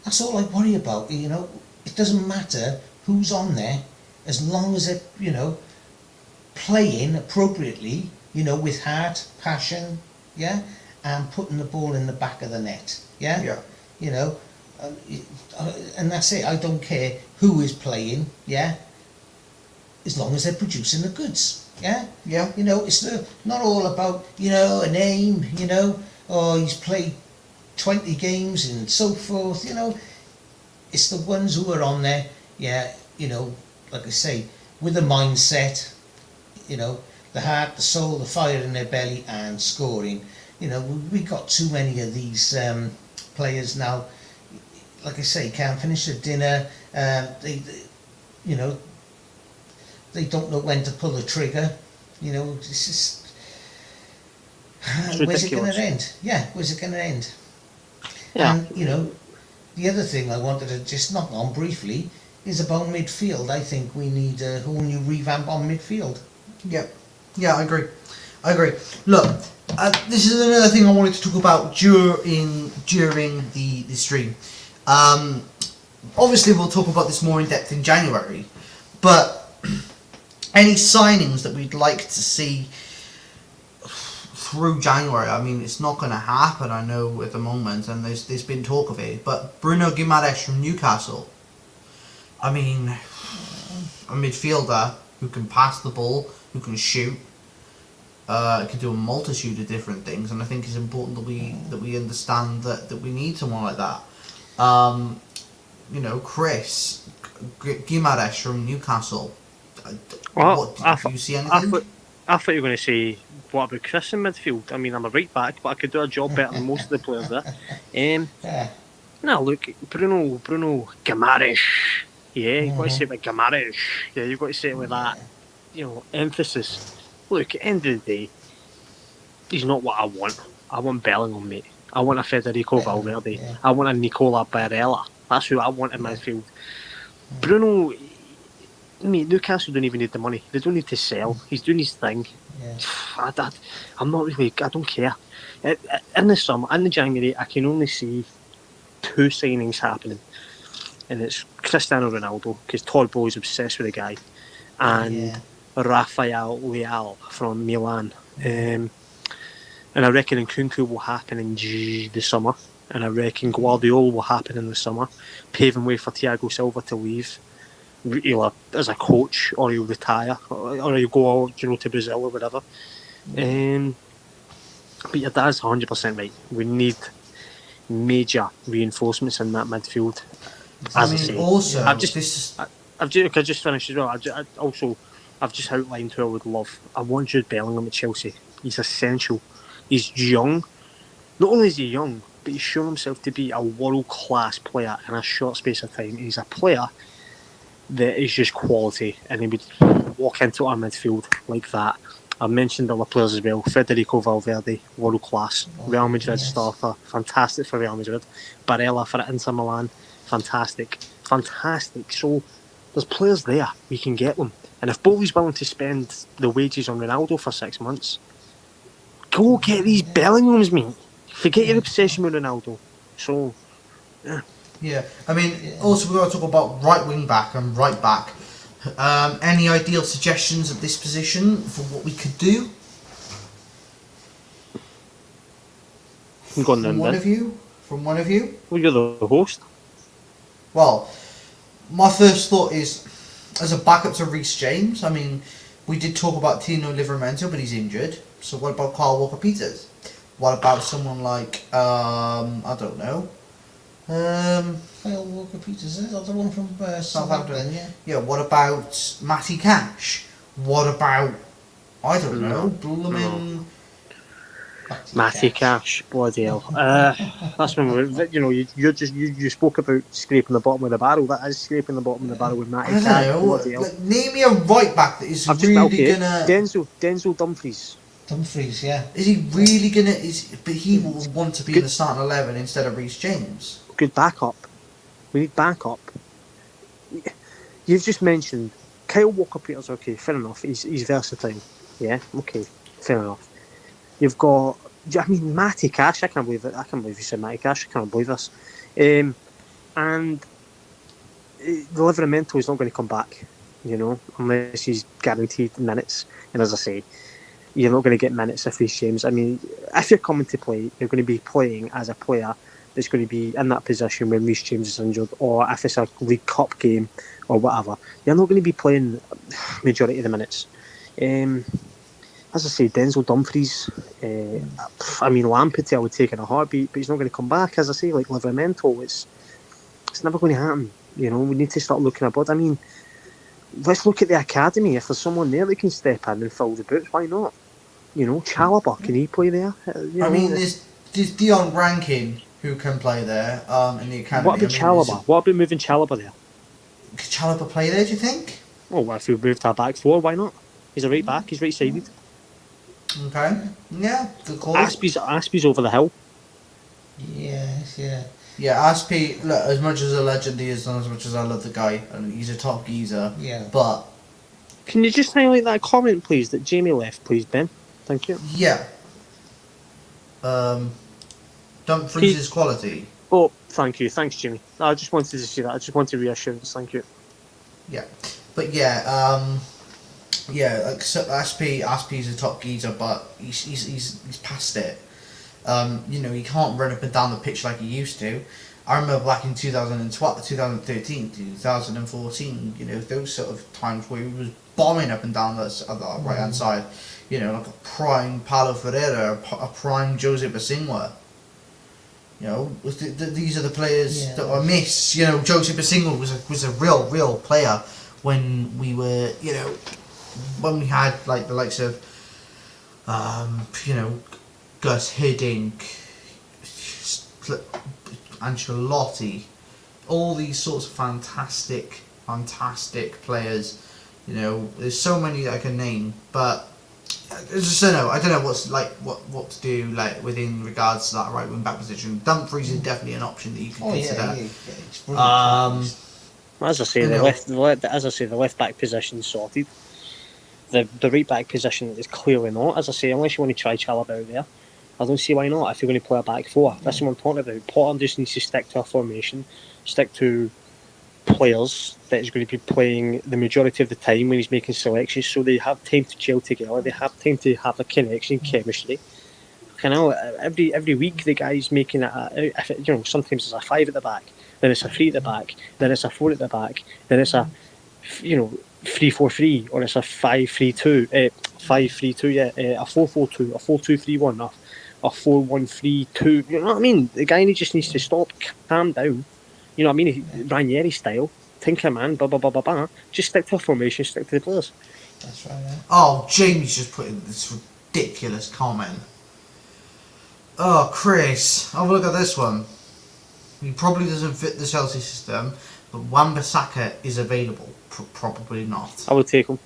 that's all I worry about. It doesn't matter who's on there, as long as it, playing appropriately, with heart, passion, and putting the ball in the back of the net, and that's it. I don't care who is playing, as long as they're producing the goods, it's not all about, a name, or he's played 20 games and so forth, it's the ones who are on there, like I say, with the mindset, the heart, the soul, the fire in their belly, and scoring. We got too many of these players now. Like I say, can't finish a dinner. They don't know when to pull the trigger. It's just
It's
Where's it going
ridiculous.
to end? Yeah, where's it going to end?
Yeah.
And, the other thing I wanted to just knock on briefly is about midfield. I think we need a whole new revamp on midfield.
Yeah, I agree. Look, this is another thing I wanted to talk about during the stream. Obviously, we'll talk about this more in depth in January, but any signings that we'd like to see through January, I mean, it's not going to happen, I know, at the moment, and there's been talk of it, but Bruno Guimaraes from Newcastle, I mean, a midfielder who can pass the ball, who can shoot, can do a multitude of different things, and I think it's important that we understand that we need someone like that. Chris Guimaraes from Newcastle.
Well,
Do you see anything?
I thought you were going to say, what about Chris in midfield? I mean, I'm a right back, but I could do a job better than most of the players there.
Yeah.
No, look, Bruno Guimaraes. Yeah, you've got to say it with Guimaraes. Yeah, you've got to say it with that, emphasis. Look, at the end of the day, he's not what I want. I want Bellingham, mate. I want a Federico Valverde.
Yeah.
I want a Nicola Barella. That's who I want in midfield. Bruno, mate, Newcastle don't even need the money. They don't need to sell. He's doing his thing.
Yeah.
I'm not really. I don't care. In the summer, in the January, I can only see two signings happening, and it's Cristiano Ronaldo because Todd Bowley's obsessed with the guy, and Rafael Leal from Milan. And I reckon Nkunku will happen in the summer, and I reckon Guardiola will happen in the summer, paving way for Thiago Silva to leave. Either as a coach, or he'll retire, or he'll go to Brazil or whatever. But your dad's 100% right. We need major reinforcements in that midfield. As I say,
also,
I've just finished as well. I've just outlined who I would love. I want Jude Bellingham at Chelsea. He's essential. He's young. Not only is he young, but he's shown himself to be a world-class player in a short space of time. He's a player that is just quality, and he would walk into our midfield like that. I mentioned other players as well. Federico Valverde, world class. Real Madrid starter, fantastic for Real Madrid. Barella for Inter Milan, fantastic. So there's players there. We can get them. And if Bowley's willing to spend the wages on Ronaldo for 6 months, go get these Bellinghams, mate. Forget your obsession with Ronaldo. So, yeah.
Yeah, I mean, also we've got to talk about right wing back and right back. Any ideal suggestions at this position for what we could do? From one of you?
Well, you're the host.
Well, my first thought is, as a backup to Reece James, I mean, we did talk about Tino Livramento, but he's injured. So what about Kyle Walker-Peters? What about someone like, I don't know,
Kyle Walker-Peters, is that the one from Southampton?
Yeah, what about Matty Cash? What about, I don't know, Blooming...
Matty Cash, bloody hell. That's when you spoke about scraping the bottom of the barrel. That is scraping the bottom of the barrel with Matty Cash.
I don't know. Like, name me a right back that is really gonna.
Denzel Dumfries.
Dumfries, yeah.
Is he really gonna? But he will want to be in the starting 11 instead of Reece James.
Good backup. We need backup. You've just mentioned Kyle Walker-Peters. Okay, fair enough. He's versatile. Yeah, okay, fair enough. You've got, Matty Cash. I can't believe it. I can't believe you said Matty Cash. I can't believe this. And the Livramento is not going to come back, unless he's guaranteed minutes. And as I say, you're not going to get minutes if Reece James. I mean, if you're coming to play, you're going to be playing as a player that's going to be in that position when Reece James is injured, or if it's a League Cup game or whatever. You're not going to be playing majority of the minutes. As I say, Denzel Dumfries, Lampard I would take in a heartbeat, but he's not going to come back. As I say, like Livramento, it's never going to happen. We need to start looking abroad. I mean, let's look at the academy. If there's someone there that can step in and fill the boots, why not? Chalobah, can he play there?
There's Dion Rankin who can play there in the academy.
What about Chalobah? What about moving Chalobah there?
Could Chalobah play there, do you think?
Well, if we moved our back four, why not? He's a right back, he's right-sided.
Okay. Yeah, good call.
Aspie's over the hill.
Yes, yeah.
Yeah, Aspie, look, as much as a legend he is, and as much as I love the guy, and he's a top geezer,
Yeah.
but,
Can you just highlight that comment, please, that Jamie left, please, Ben? Thank you.
yeah. Dumfries' quality.
Oh, thank you. Thanks, Jimmy. I just wanted to see that. I just wanted reassurance. Thank you.
Yeah. But yeah, like, so Aspie's a top geezer, but he's past it. You know, he can't run up and down the pitch like he used to. I remember back in 2012, 2013, 2014, you know, those sort of times where he was bombing up and down the right hand side, you know, like a prime Paulo Ferreira, a prime Jose Basingwa. You know, these are the players that I miss. You know, Jose Basingwa was a real player when we were, you know, when we had like the likes of, you know, Gus Hiddink, Ancelotti, all these sorts of fantastic players. You know, there's so many that I can name, but I just don't know. I don't know what's like what to do like within regards to that right wing back position. Dumfries is definitely an option that you could consider.
It's brilliant.
As I say, the left back position sorted. The right back position is clearly not. As I say, unless you want to try Chalobah there, I don't see why not. If you're going to play a back four, that's what I'm talking about. Potter just needs to stick to a formation, stick to players that is going to be playing the majority of the time when he's making selections, so they have time to gel together, they have time to have a connection, chemistry. You know, every week the guy's making you know, sometimes it's a 5 at the back, then it's a 3 at the back, then it's a 4 at the back, then it's a, you know, 3-4-3, or it's a 5-3-2, 5-3-2, yeah, a 4-4-2, a 4-2-3-1, a 4-1-3-2. You know what I mean? The guy just needs to stop, calm down. You know what I mean? Ranieri style, tinker man, blah blah blah blah blah. Just stick to a formation, stick to the players.
That's right. Yeah.
Oh, Jamie's just put in this ridiculous comment. Oh, Chris, have a look at this one. He probably doesn't fit the Chelsea system, but Wan-Bissaka is available. Probably not.
I would take him.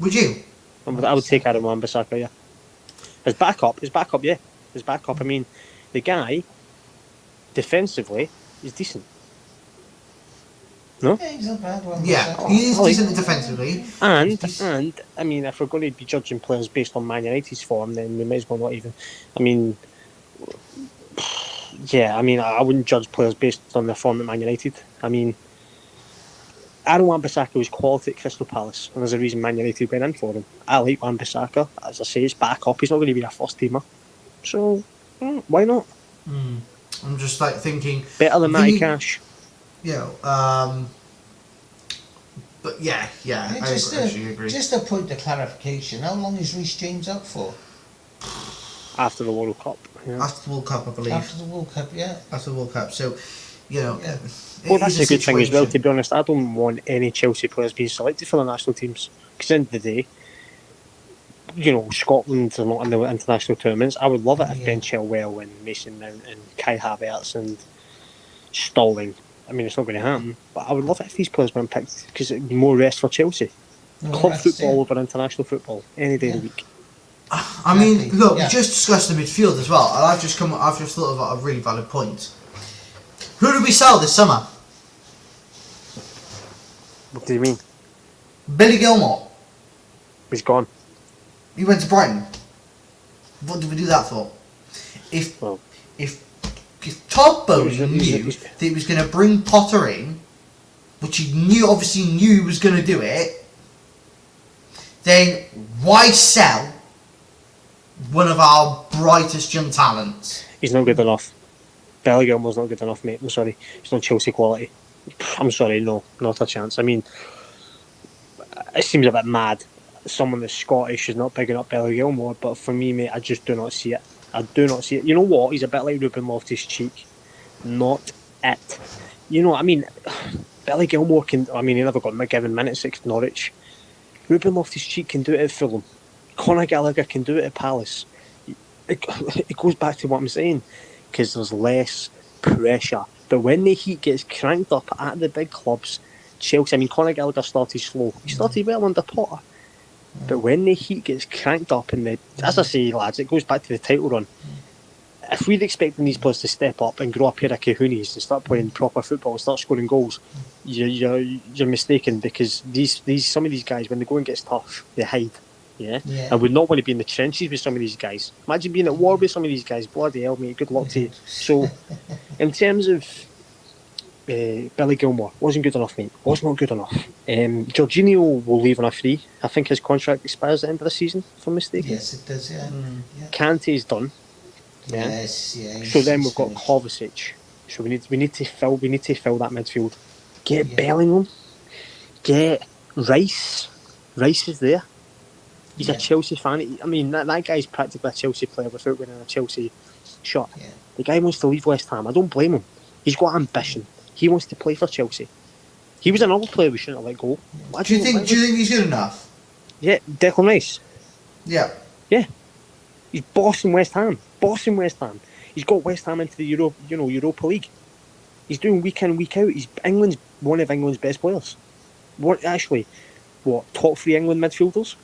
Would you?
I would take Adam Wan-Bissaka, yeah. His backup, yeah. His backup. I mean, the guy, defensively, is decent. No?
Yeah, he's not bad.
Yeah, he is decent defensively.
And I mean, if we're going to be judging players based on Man United's form, then we may as well not even. I mean, yeah, I mean, I wouldn't judge players based on their form at Man United. I mean, Aaron Wan-Bissaka was quality at Crystal Palace, and there's a reason Man United went in for him. I like Wan-Bissaka. As I say, he's back up. He's not going to be a first teamer. So, why not?
I'm just like thinking...
Better than Matty Cash.
You know, but yeah, I actually agree.
Just a point of clarification, how long is Reece James out for?
After the World Cup. Yeah.
After the World Cup, I believe.
After the World Cup, yeah.
After the World Cup, so, you know...
Yeah.
Well, that's a good thing as well, to be honest. I don't want any Chelsea players being selected for the national teams. Because at the end of the day, you know, Scotland are not in the international tournaments. I would love it if Ben Chilwell and Mason Mount and Kai Havertz and Stalling. I mean, it's not going to happen, but I would love it if these players weren't picked, because it'd be more rest for Chelsea. Club football over international football any day of the week.
I mean, look, we just discussed the midfield as well, and I've just thought of a really valid point. Who do we sell this summer?
What do you mean?
Billy Gilmore.
He's gone.
He went to Brighton. What did we do that for? If Todd Bowley knew that he was going to bring Potter in, which he obviously knew he was going to do it, then why sell one of our brightest young talents?
He's not good enough. Billy Gilmore's not good enough, mate. I'm sorry. He's not Chelsea quality. I'm sorry, no, not a chance. I mean, it seems a bit mad. Someone that's Scottish is not bigging up Billy Gilmore, but for me, mate, I just do not see it. I do not see it. You know what? He's a bit like Ruben Loftus-Cheek. Not it. You know what I mean? Billy Gilmore can... I mean, he never got given minutes at Norwich. Ruben Loftus-Cheek can do it at Fulham. Conor Gallagher can do it at Palace. It goes back to what I'm saying, because there's less pressure. But when the heat gets cranked up at the big clubs, Chelsea... I mean, Conor Gallagher started slow. He started well under Potter. But when the heat gets cranked up, and as I say, lads, it goes back to the title run. If we're expecting these players to step up and grow a pair of kahunas and start playing proper football and start scoring goals, you're mistaken, because some of these guys, when the going gets tough, they hide. Yeah?
Yeah.
I would not want to be in the trenches with some of these guys. Imagine being at war with some of these guys. Bloody hell, mate. Good luck to you. So, in terms of Billy Gilmore, wasn't good enough, mate. Was not good enough. Jorginho will leave on a free. I think his contract expires at the end of the season, if I'm mistaken.
Yes, it does, yeah. Yeah.
Kante's done. Yeah.
Yes, yeah.
So then we've got
finished.
Kovacic. So we need to fill that midfield. Get Bellingham. Get Rice. Rice is there. He's a Chelsea fan. I mean, that guy's practically a Chelsea player without winning a Chelsea shot.
Yeah.
The guy wants to leave West Ham. I don't blame him. He's got ambition. He wants to play for Chelsea. He was another player we shouldn't have let go.
Do you think he's good enough?
Yeah, Declan Rice.
Yeah.
Yeah. He's bossing West Ham. He's got West Ham into the Europa League. He's doing week in, week out. He's one of England's best players. Top 3 England midfielders?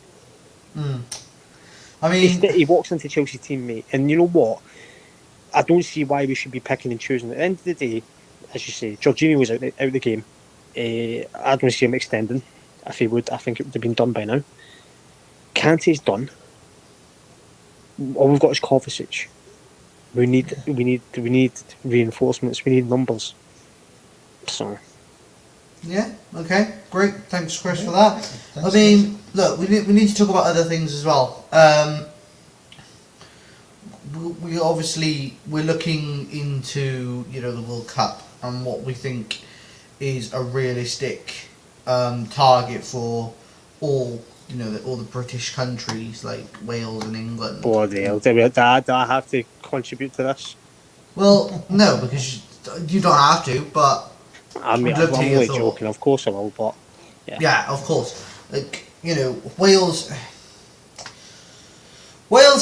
I mean,
he walks into Chelsea team, mate, and you know what? I don't see why we should be picking and choosing. At the end of the day, as you say, Jorginho was out the game. I don't see him extending. If he would, I think it would have been done by now. Kante's done. All we've got is Kovacic. We need reinforcements. We need numbers. So.
Yeah. Okay. Great. Thanks, Chris, for that. I mean, look, we need to talk about other things as well. We're looking into the World Cup and what we think is a realistic target for all the British countries like Wales and England.
Bloody hell! Do I have to contribute to this?
Well, no, because you don't have to, but
I mean, I'm only joking. Of course I will, but yeah.
Yeah, of course. Like Wales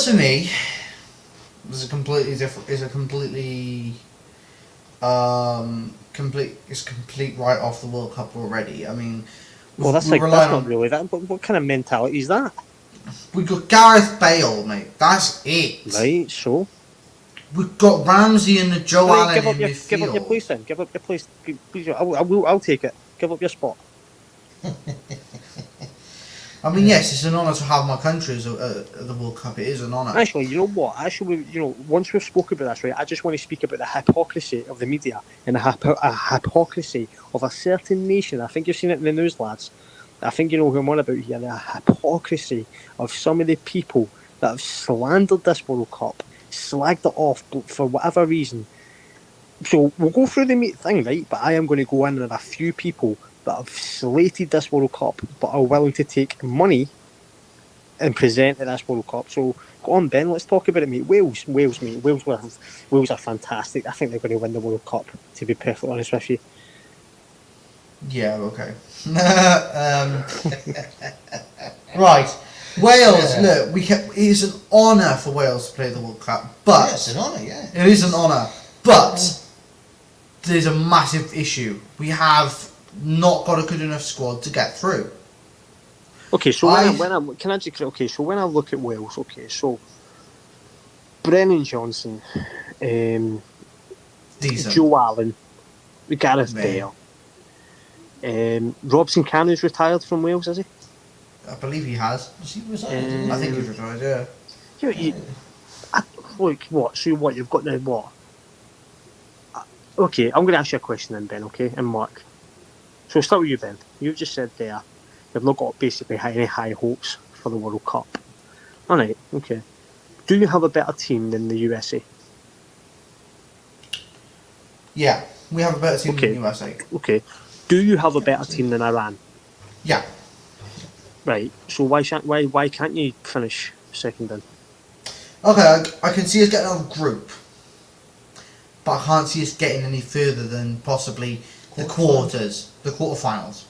for me is complete right off the World Cup already. I mean,
that's not really that. But what kind of mentality is that?
We got Gareth Bale, mate. That's it.
Right. So
we've got Ramsey and Joe Allen in midfield.
Give up your place then. Give up your place. Please, I'll take it. Give up your spot.
I mean, yes, it's an honour to have my country as the World Cup. It is an honour.
Actually, you know what? Once we've spoken about this, right, I just want to speak about the hypocrisy of the media and the hypocrisy of a certain nation. I think you've seen it in the news, lads. I think you know who I'm on about here. The hypocrisy of some of the people that have slandered this World Cup, slagged it off for whatever reason. So we'll go through the thing, right? But I am going to go in on a few people that have slated this World Cup but are willing to take money and present at this World Cup. So go on, Ben, let's talk about it, mate. Wales, mate. Wales are fantastic. I think they're going to win the World Cup, to be perfectly honest with you.
Yeah, okay. Right. Wales, look, it is an honour for Wales to play the World Cup, but
yeah, it's an honour, yeah.
It is an honour, but there's a massive issue. We have not got a good enough squad to get through.
Okay, so when I look at Wales, okay, so Brennan Johnson, Joe Allen, Gareth Bale, Robson Canon's retired from Wales, is he?
I believe he has.
Is he retired?
I think he's retired. Yeah.
What? So what? You've got the what? Okay, I'm going to ask you a question then, Ben. Okay, and Mark. So we'll start with you, Ben. You've just said there you've not got basically any high hopes for the World Cup. All right, okay. Do you have a better team than the USA?
Yeah, we have a better team than the USA.
Okay. Do you have a better team than Iran?
Yeah.
Right. So why can't you finish second then?
Okay, I can see us getting out of the group, but I can't see us getting any further than possibly the quarterfinals.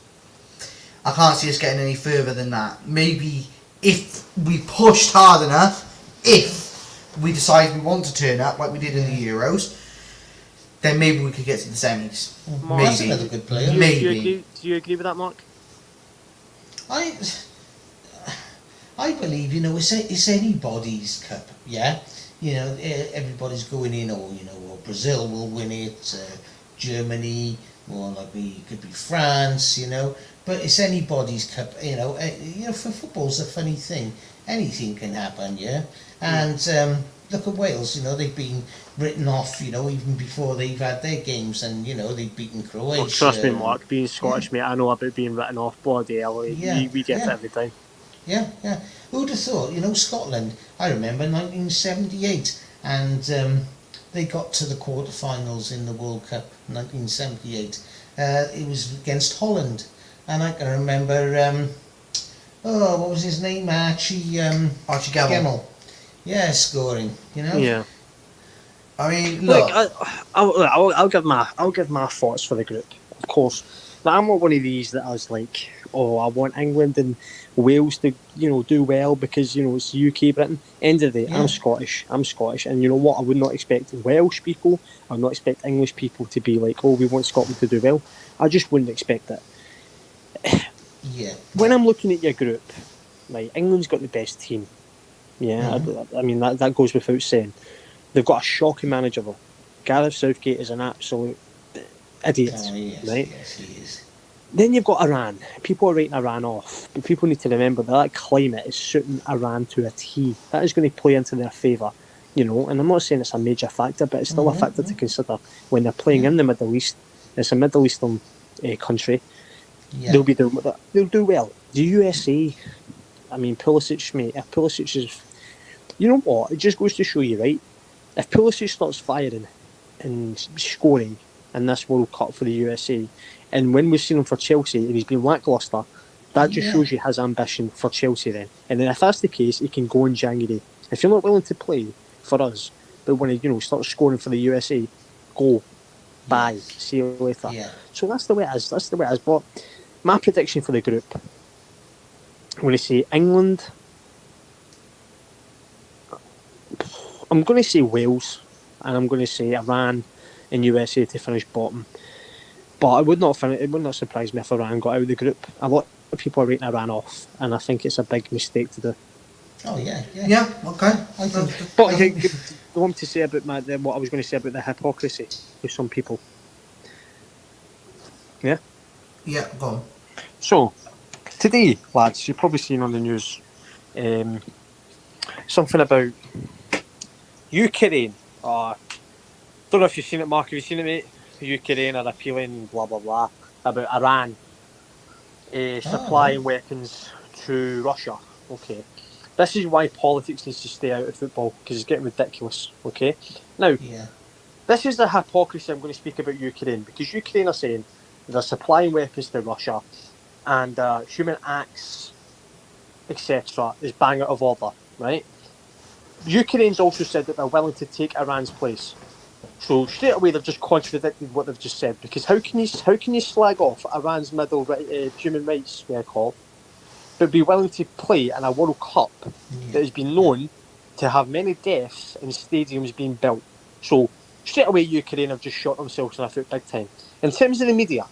I can't see us getting any further than that. Maybe if we pushed hard enough, if we decide we want to turn up like we did in the Euros, then maybe we could get to the semis.
Mark,
that's another good player.
Maybe.
Do you agree with that, Mark?
I believe, it's anybody's cup, yeah? Everybody's going in, or Brazil will win it, Germany, or it could be France, but it's anybody's cup, for football's a funny thing. Anything can happen, yeah? And look at Wales, they've been written off, even before they've had their games, and, they've beaten Croatia.
Oh, trust me, Mark, being Scottish, mate, I know about being written off. Bloody hell,
Yeah,
we get it
yeah.
every time.
Yeah, yeah. Who'd have thought? Scotland. I remember 1978, and they got to the quarterfinals in the World Cup, 1978. It was against Holland, and I can remember. What was his name? Archie Gemmell. Yeah, scoring.
Yeah.
I mean,
Look,
look.
I'll give my thoughts for the group, of course. But I'm not one of these that I was like, oh, I want England and Wales to, do well because, it's UK, Britain. End of the day,
Yeah.
I'm Scottish, and you know what? I would not expect Welsh people, I would not expect English people to be like, oh, we want Scotland to do well. I just wouldn't expect it.
Yeah.
When I'm looking at your group, right, England's got the best team. Yeah, I mean, that goes without saying. They've got a shocking manager, though. Gareth Southgate is an absolute idiot,
Yes,
right?
yes, he is.
Then you've got Iran. People are writing Iran off, but people need to remember that climate is suiting Iran to a T. That is going to play into their favour, and I'm not saying it's a major factor, but it's still a factor to consider when they're playing in the Middle East. It's a Middle Eastern country.
Yeah.
They'll do well. The USA, I mean, Pulisic, mate. If Pulisic is, you know what? It just goes to show you, right? If Pulisic starts firing and scoring in this World Cup for the USA, and when we've seen him for Chelsea and he's been lacklustre, that just shows you his ambition for Chelsea then. And then if that's the case, he can go in January. If you're not willing to play for us, but when he starts scoring for the USA, go. Bye. See you later.
Yeah.
So that's the way it is. But my prediction for the group, I'm going to say England. I'm going to say Wales, and I'm going to say Iran and USA to finish bottom. But it would not surprise me if Iran got out of the group. A lot of people are rating Iran off, and I think it's a big mistake to do.
Oh yeah.
Yeah, okay.
I think.
But I want to say about what I was going to say about the hypocrisy with some people. Yeah?
Yeah, go on.
So, today, lads, you've probably seen on the news something about Ukraine. Don't know if you've seen it, Mark. Have you seen it, mate? Ukraine are appealing, blah, blah, blah, about Iran supplying weapons to Russia. Okay. This is why politics needs to stay out of football, because it's getting ridiculous. Okay. Now, this is the hypocrisy I'm going to speak about Ukraine, because Ukraine are saying they're supplying weapons to Russia and human acts, etc., is bang out of order, right? Ukraine's also said that they're willing to take Iran's place. So straight away they've just contradicted what they've just said, because how can you slag off Iran's human rights record, but be willing to play in a World Cup that has been known to have many deaths and stadiums being built? So straight away Ukraine have just shot themselves in the foot big time. In terms of the media,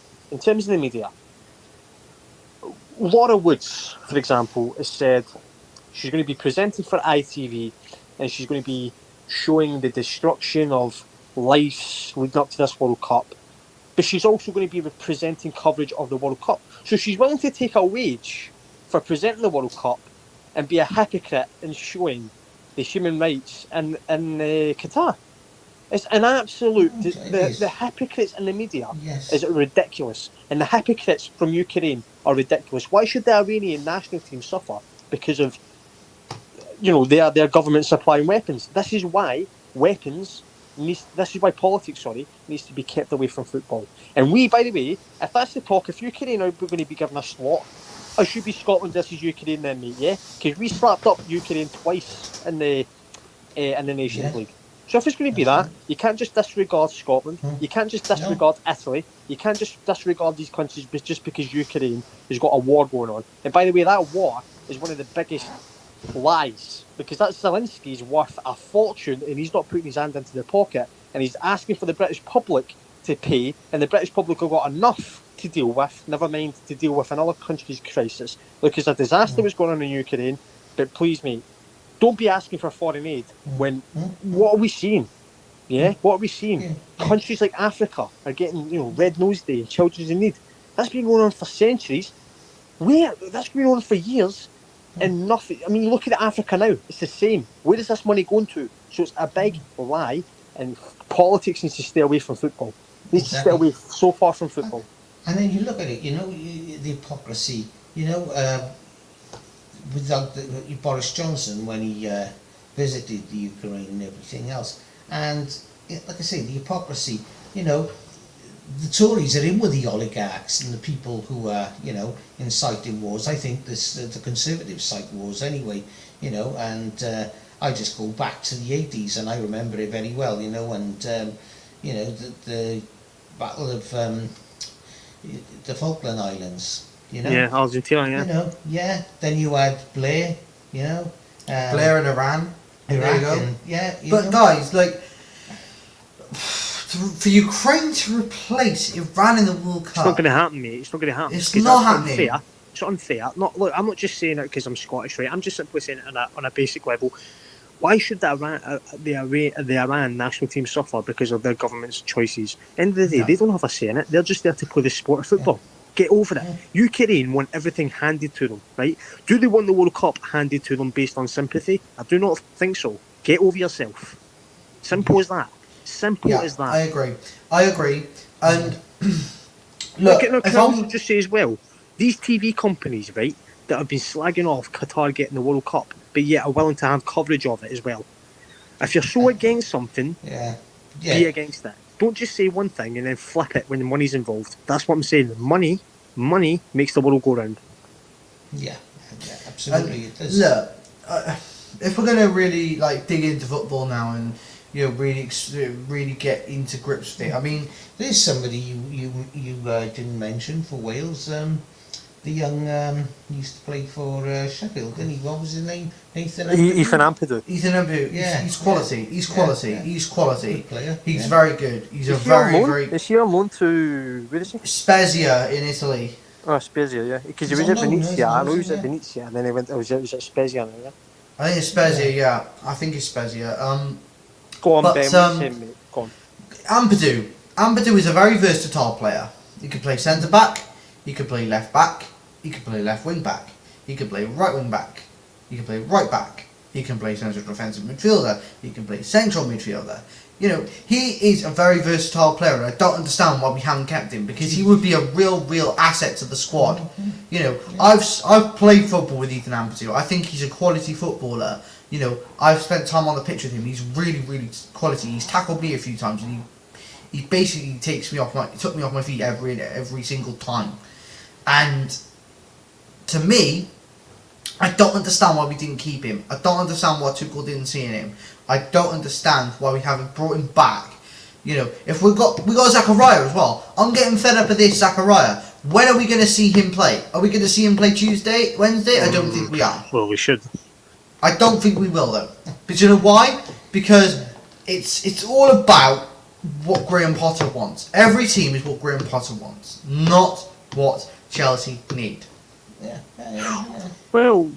Laura Woods, for example, has said she's going to be presenting for ITV and she's going to be showing the destruction of lives leading up to this World Cup. But she's also going to be presenting coverage of the World Cup. So she's willing to take a wage for presenting the World Cup and be a hypocrite in showing the human rights in Qatar. It's an absolute... The hypocrites in the media is ridiculous. And the hypocrites from Ukraine are ridiculous. Why should the Iranian national team suffer because of, their government supplying weapons? This is why politics needs to be kept away from football. And we, by the way, if that's the talk, if Ukraine are going to be given a slot, it should be Scotland versus Ukraine then, mate, yeah? Because we slapped up Ukraine twice in the Nations League. So if it's going to be that, you can't just disregard Scotland. You can't just disregard Italy. You can't just disregard these countries just because Ukraine has got a war going on. And by the way, that war is one of the biggest lies, because that Zelensky's worth a fortune and he's not putting his hand into the pocket, and he's asking for the British public to pay, and the British public have got enough to deal with, never mind to deal with another country's crisis. Look, there's a disaster was going on in Ukraine. but please, mate, don't be asking for foreign aid when what are we seeing? Yeah, what are we seeing?
Yeah.
Countries like Africa are getting, Red Nose Day and children in need. That's been going on for centuries. That's been going on for years, and nothing. I mean, look at Africa now. It's the same. Where is this money going to? So it's a big lie, and politics needs to stay away from football. Needs to stay
Exactly.
away so far from football.
And then you look at it, the hypocrisy, without Boris Johnson when he visited the Ukraine and everything else. And like I say, the hypocrisy, the Tories are in with the oligarchs and the people who are, inciting wars. I think the Conservatives cite wars anyway, and I just go back to the 80s and I remember it very well, and, the Battle of the Falkland Islands,
Yeah, Argentina.
Yeah. Then you had Blair,
Blair in Iran. There you go.
And,
But guys, like, for Ukraine to replace Iran in the World Cup,
It's not going to happen, mate. It's not going to happen.
It's
'Cause
not
that's
happening.
Unfair. It's unfair. Look, I'm not just saying it because I'm Scottish, right? I'm just simply saying it on a basic level. Why should the Iran national team suffer because of their government's choices? End of the day,
No.
they don't have a say in it. They're just there to play the sport of football. Get over it. Ukraine want everything handed to them, right? Do they want the World Cup handed to them based on sympathy? I do not think so. Get over yourself. Simple as that. Simple as that.
I agree. And
Look,
look,
can I also just say as well, these TV companies, right, that have been slagging off Qatar getting the World Cup, but yet are willing to have coverage of it as well. If you're so against something, be against it. Don't just say one thing and then flip it when the money's involved. That's what I'm saying. Money makes the world go round.
Yeah, absolutely. It does.
Look, if we're gonna really dig into football now and really get into grips with it, I mean,
There's somebody you didn't mention for Wales. The young he used to play for Sheffield, didn't he? What was his name?
Ethan Ampadu.
Ethan Ampadu, he's quality. He's quality.
Yeah.
He's quality.
Good player.
He's very good. He's a
Is he on
very,
loan?
very
Is he on loan to where is he?
Spezia in Italy.
Oh, Spezia, yeah. Because he
He's
was
on
at
loan,
Venezia.
isn't
I know
he?
he was at
Yeah.
Venezia, and then he went. He was at Spezia now, yeah.
I think it's Spezia. Yeah, I think it's Spezia.
Go on,
But,
Ben. What are you saying, mate? Go on.
Ampadu is a very versatile player. He can play centre back. He can play left back. He can play left wing back. He can play right wing back. He can play right back. He can play central defensive midfielder. He can play central midfielder. He is a very versatile player, and I don't understand why we haven't kept him, because he would be a real asset to the squad. I've played football with Ethan Ampadu. I think he's a quality footballer. I've spent time on the pitch with him. He's really quality. He's tackled me a few times, and he basically took me off my feet every single time. And to me, I don't understand why we didn't keep him. I don't understand why Tuchel didn't see in him. I don't understand why we haven't brought him back. If we got Zachariah as well. I'm getting fed up of this Zachariah. When are we going to see him play? Are we going to see him play Tuesday, Wednesday? I don't think we are.
Well, we should.
I don't think we will though. But you know why? Because it's all about what Graham Potter wants. Every team is what Graham Potter wants, not what Chelsea need.
Well,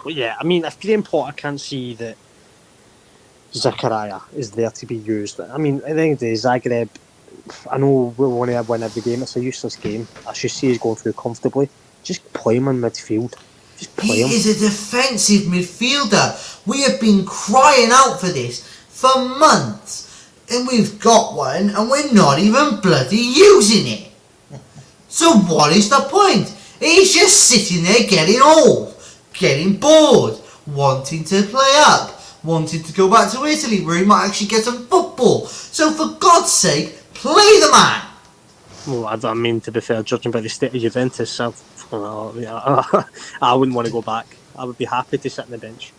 yeah. I mean, if Graham Potter can't see that Zachariah is there to be used, I mean, at the end of the day, Zagreb, I know we want to win every game. It's a useless game. I should see he's going through comfortably. Just play him in midfield. Just play
He
him.
is a defensive midfielder. We have been crying out for this for months, and we've got one, and we're not even bloody using it. So what is the point? He's just sitting there getting old, getting bored, wanting to play up, wanting to go back to Italy where he might actually get some football. So for God's sake, play the man.
Well, I mean, to be fair, judging by the state of Juventus, I wouldn't want to go back. I would be happy to sit on the bench.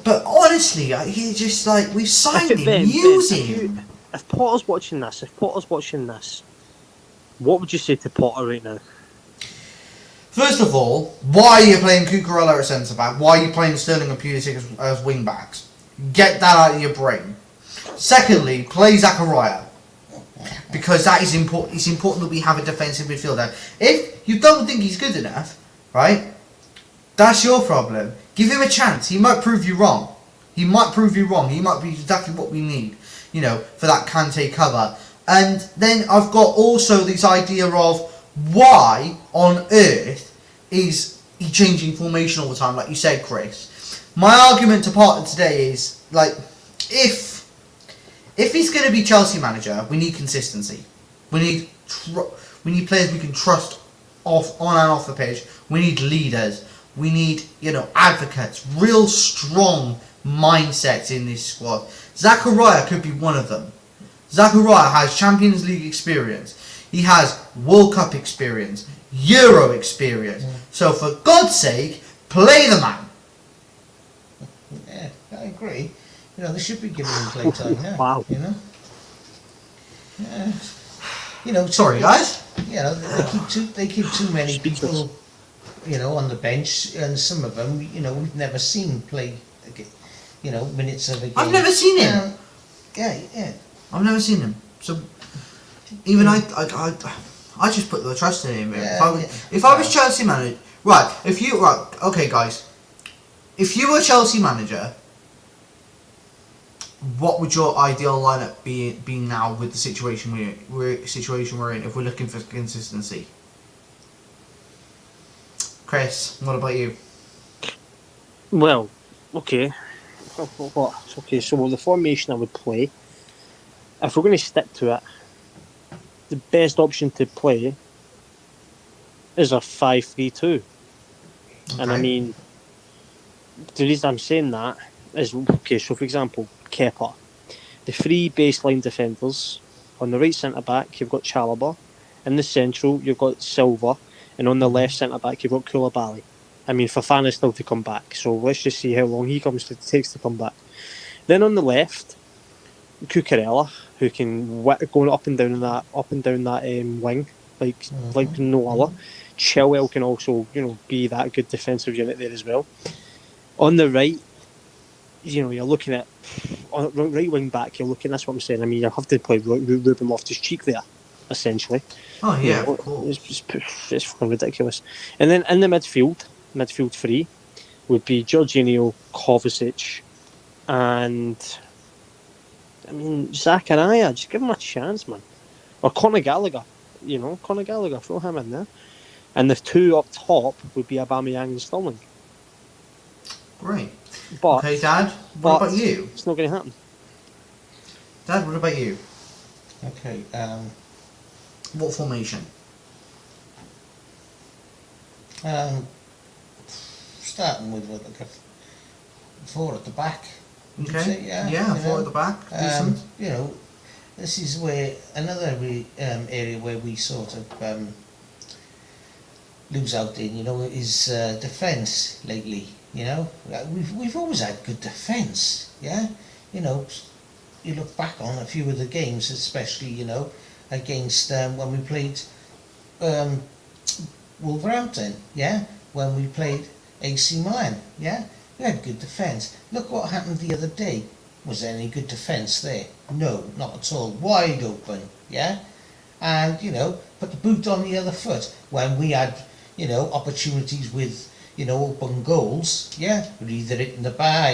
But honestly, he just we've signed him, use him.
If Potter's watching this, what would you say to Potter right now?
First of all, why are you playing Cucurella at centre back? Why are you playing Sterling and Pulisic as wing backs? Get that out of your brain. Secondly, play Zachariah, because that is important. It's important that we have a defensive midfielder. If you don't think he's good enough, right? That's your problem. Give him a chance. He might prove you wrong. He might prove you wrong. He might be exactly what we need, for that Kante cover. And then I've got also this idea of why on earth is he changing formation all the time, like you said, Chris. My argument to part today is, like, if he's going to be Chelsea manager, we need consistency. We need players we can trust on and off the pitch. We need leaders. We need, advocates, real strong mindsets in this squad. Zachariah could be one of them. Zachariah has Champions League experience. He has World Cup experience, Euro experience. So for God's sake, play the man.
Yeah, I agree. They should be giving him play time now.
Wow.
Yeah.
Sorry, guys.
They keep too many people, on the bench, and some of them, we've never seen play, minutes of a game.
I've never seen him.
Yeah.
I've never seen him. So even I just put the trust in him. If I was Chelsea manager, okay, guys. If you were Chelsea manager, what would your ideal lineup be now with the situation we're in? If we're looking for consistency, Chris, what about you?
Well, okay. Okay, so the formation I would play, if we're going to stick to it, the best option to play is a 5-3-2.
Okay.
And I mean, the reason I'm saying that is, okay, so for example, Kepa. The three baseline defenders, on the right centre-back, you've got Chalobah. In the central, you've got Silva. And on the left centre-back, you've got Koulibaly. I mean, Fofana is still to come back, so let's just see how long he takes to come back. Then on the left, Cucurella, who can go up and down that wing like no other. Chilwell can also be that good defensive unit there as well. On the right, you're looking at on right wing back. You're looking. That's what I'm saying. I mean, you have to play Ruben Loftus-Cheek there, essentially.
Oh yeah, of course.
It's fucking ridiculous. And then in the midfield three would be Jorginho, Kovacic, and I mean Zachariah. Just give him a chance, man. Or Conor Gallagher. Throw him in there. And the two up top would be Aubameyang and Sterling.
Great.
But,
okay, Dad, what about you?
It's not going to happen.
Dad, what about you?
Okay.
What formation?
Starting with four at the back.
Okay.
Yeah,
four at the back. Decent.
This is where another area where we sort of lose out in, is defence lately. We've always had good defence. Yeah, you look back on a few of the games, especially against when we played Wolverhampton. Yeah, when we played AC Milan. Yeah, we had good defence. Look what happened the other day. Was there any good defence there? No, not at all. Wide open. Yeah, and put the boot on the other foot when we had opportunities with open goals. Yeah, we'd either hit in the bar,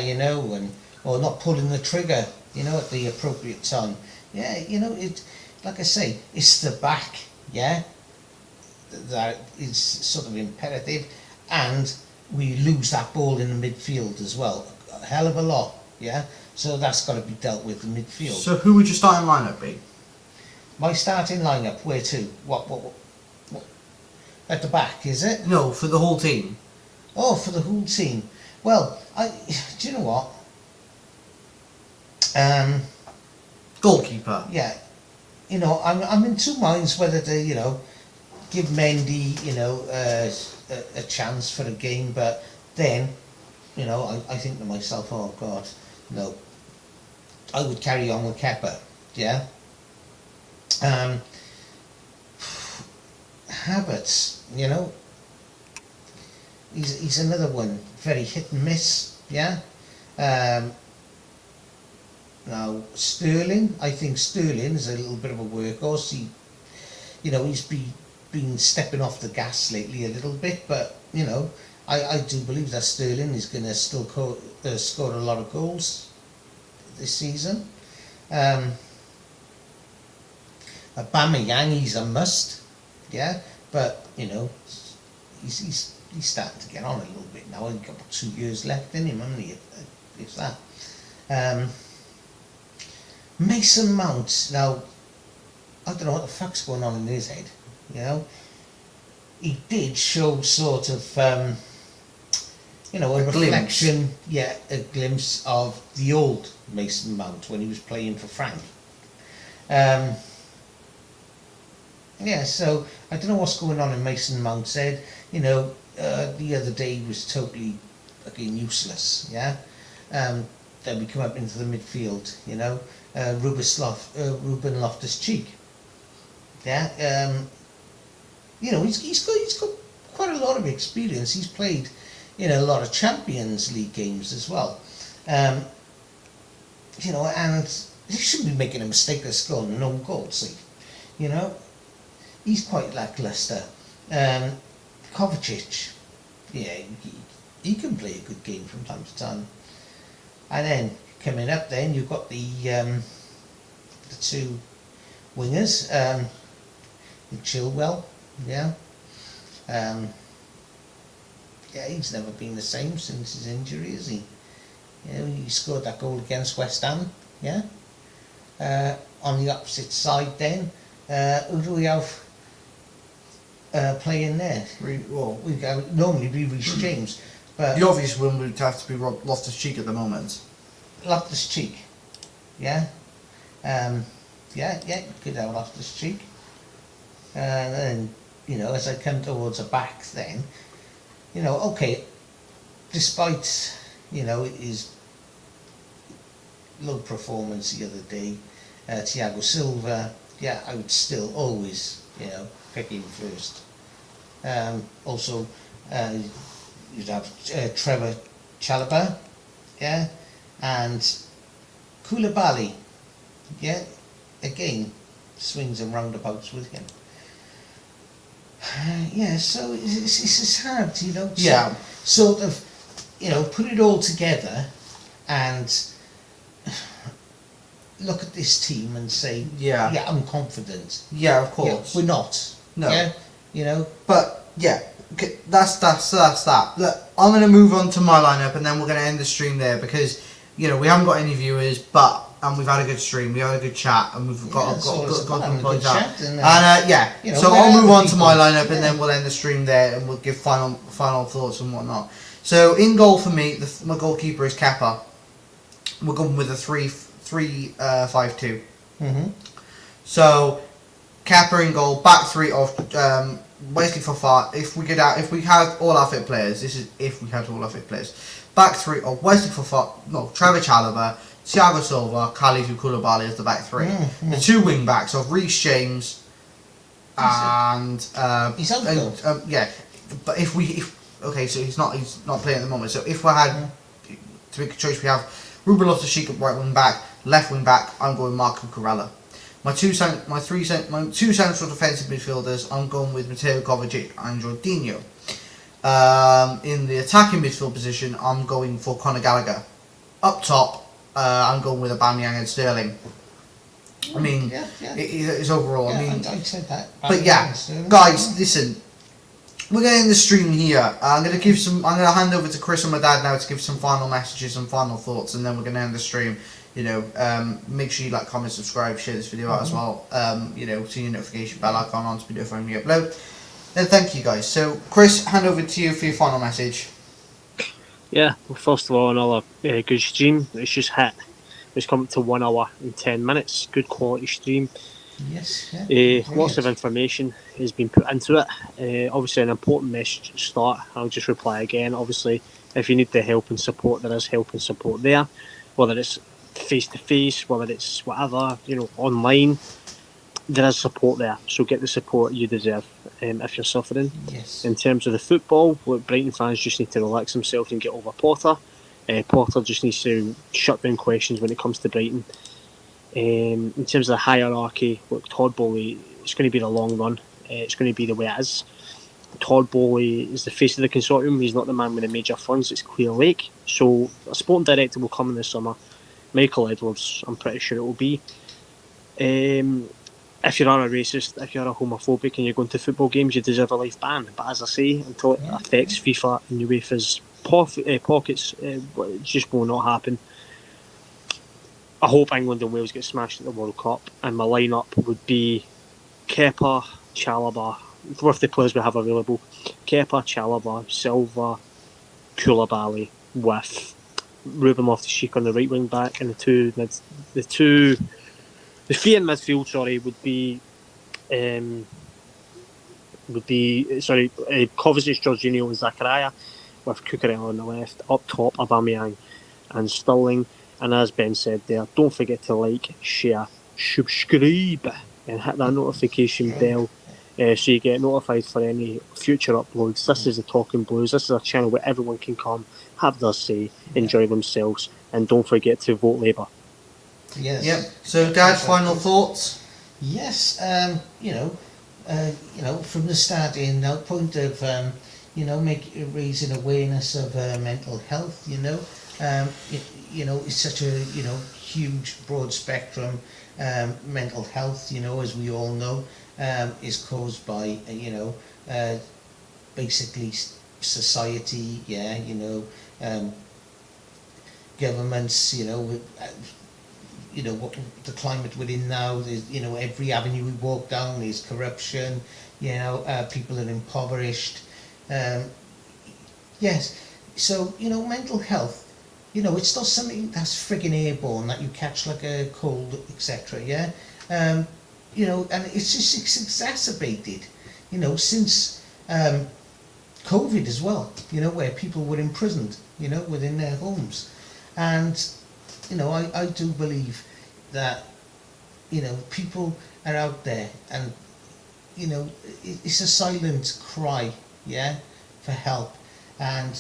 or not pulling the trigger, at the appropriate time. Yeah, it, like I say, it's the back. Yeah, that is sort of imperative, and we lose that ball in the midfield as well, a hell of a lot. Yeah, so that's got to be dealt with in midfield.
So who would your starting lineup be?
My starting lineup, where to? What? At the back, is it?
No, for the whole team.
Oh, for the whole team. Well, do you know what?
Goalkeeper.
Yeah, I'm in two minds whether to give Mendy a chance for a game, but then I think to myself, oh God, no, I would carry on with Kepa. Yeah. Havertz, he's another one, very hit and miss. Yeah. Now Sterling, I think Sterling is a little bit of a workhorse. He's been stepping off the gas lately a little bit, but I do believe that Sterling is going to still score a lot of goals this season. Aubameyang, he's a must, yeah, but you know, he's starting to get on a little bit now. He's got about 2 years left in him, hasn't he? If that. Mason Mount, now, I don't know what the fuck's going on in his head, you know. He did show sort of, you know, a reflection, a glimpse of the old Mason Mount when he was playing for Frank. Yeah, so I don't know what's going on in Mason Mount's head. You know, the other day he was totally fucking useless, yeah. Then we come up into the midfield, you know, Ruben Loftus-Cheek. Yeah, you know, he's got quite a lot of experience. He's played in a lot of Champions League games as well. You know, and he shouldn't be making a mistake of scoring an own goal, see. You know, he's quite lacklustre. Kovacic, yeah, he can play a good game from time to time. And then coming up, then you've got the two wingers, Chilwell, yeah. Yeah, he's never been the same since his injury, has he? You know, he scored that goal against West Ham, yeah. On the opposite side, then, who do we have playing there?
Well,
We normally be Reece James, but
the obvious one would have to be Loftus-Cheek at the moment.
Loftus-Cheek, yeah. Yeah, could have Loftus-Cheek. And then, you know, as I come towards the back then, you know, okay, despite, you know, his low performance the other day, Thiago Silva, yeah, I would still always, you know, pick him first. Also, you'd have Trevor Chalobah, yeah, and Koulibaly, yeah, again, swings and roundabouts with him. Yeah, so it's hard, you know,
Yeah.
sort of, you know, put it all together and look at this team and say,
Yeah.
I'm confident.
Yeah, of
Yeah,
course.
we're not.
No.
Yeah, you know.
But yeah, okay, that's that. Look, I'm gonna move on to my lineup, and then we're gonna end the stream there because you know we haven't got any viewers, but we've had a good stream, we had a good chat, and we've got good points out. And yeah,
you know,
so I'll move on to my lineup,
yeah.
and then we'll end the stream there, and we'll give final thoughts and whatnot. So in goal for me, my goalkeeper is Kepa. We're going with a 3-5-2.
Mhm.
So Kepa in goal, back three of Wesley Fofana. If we had all our fit players, this is if we had all our fit players. Back three of Wesley Fofana, no, Trevor Chalobah, Thiago Silva, Kalidou Koulibaly as the back three.
Mm.
The two wing backs of Reece James and
He's out though.
yeah, but so he's not playing at the moment. So if we had to make a choice, we have Ruben Loftus-Cheek at right wing back, left wing back. I'm going Marco Corella. My two central defensive midfielders, I'm going with Mateo Kovacic and Jorginho. In the attacking midfield position, I'm going for Conor Gallagher. Up top, I'm going with Aubameyang and Sterling. I mean, it's overall.
Yeah,
I mean,
I said that.
but yeah, guys, listen. We're going to end the stream here. I'm going to hand over to Chris and my dad now to give some final messages and final thoughts, and then we're going to end the stream. You know, make sure you like, comment, subscribe, share this video out as well. You know, see your notification bell icon on to be notified when we upload. Then thank you guys. So, Chris, hand over to you for your final message.
Yeah, well, first of all, another good stream. It's just hit. It's come to 1 hour and 10 minutes. Good quality stream.
Yes. Yeah.
Lots of information has been put into it. Obviously, an important message to start. I'll just reply again. Obviously, if you need the help and support, there is help and support there. Whether it's face to face, whether it's whatever, you know, online, there is support there. So get the support you deserve if you're suffering.
Yes.
In terms of the football, look, Brighton fans just need to relax themselves and get over Potter. Potter just needs to shut down questions when it comes to Brighton. In terms of the hierarchy, look, Todd Bowley, it's going to be the long run. It's going to be the way it is. Todd Bowley is the face of the consortium. He's not the man with the major funds. It's Clear Lake. So a sporting director will come in the summer. Michael Edwards, I'm pretty sure it will be. If you are a racist, if you're a homophobic and you're going to football games, you deserve a life ban. But as I say, until it affects FIFA and UEFA's pockets, it just will not happen. I hope England and Wales get smashed at the World Cup, and my lineup would be Kepa, Chalobah, with the players we have available. Kepa, Chalobah, Silva, Koulibaly, with Ruben Loftus-Cheek on the right wing back, and the three in midfield. Sorry, would be Kovacic, Jorginho, and Zakaria, with Cucurella on the left. Up top, Aubameyang and Sterling. And as Ben said there, don't forget to like, share, subscribe, and hit that notification bell so you get notified for any future uploads. This is the Talking Blues. This is a channel where everyone can come, have their say, enjoy themselves, and don't forget to vote Labour.
Yes.
Yep. So, Dad, final thoughts?
Yes. From the start, in the point of raising awareness of mental health. It's such a huge, broad spectrum. Mental health, as we all know, is caused by basically society. Governments. What the climate we're in now. There's, every avenue we walk down is corruption. People are impoverished. Yes. So mental health. It's not something that's frigging airborne that you catch like a cold, etc. Yeah, and it's exacerbated, since COVID as well. Where people were imprisoned, within their homes, and I do believe that people are out there, and it's a silent cry, for help, and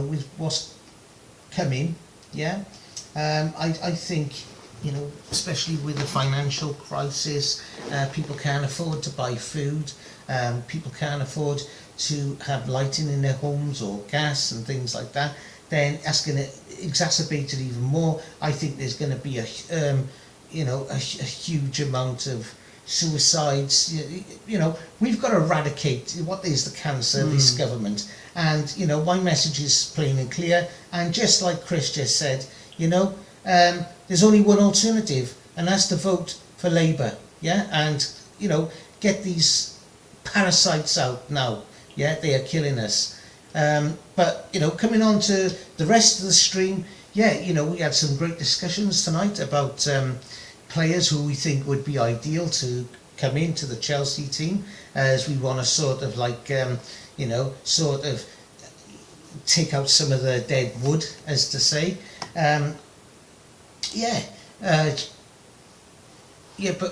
with what's coming. I think, especially with the financial crisis, people can't afford to buy food, people can't afford to have lighting in their homes or gas and things like that, then that's going to exacerbate it even more. I think there's going to be a huge amount of suicides. We've got to eradicate what is the cancer, this government. And my message is plain and clear, and just like Chris just said, there's only one alternative, and that's to vote for Labour, and get these parasites out now. They are killing us. But coming on to the rest of the stream, we had some great discussions tonight about players who we think would be ideal to come into the Chelsea team, as we want to sort of take out some of the dead wood, as to say. But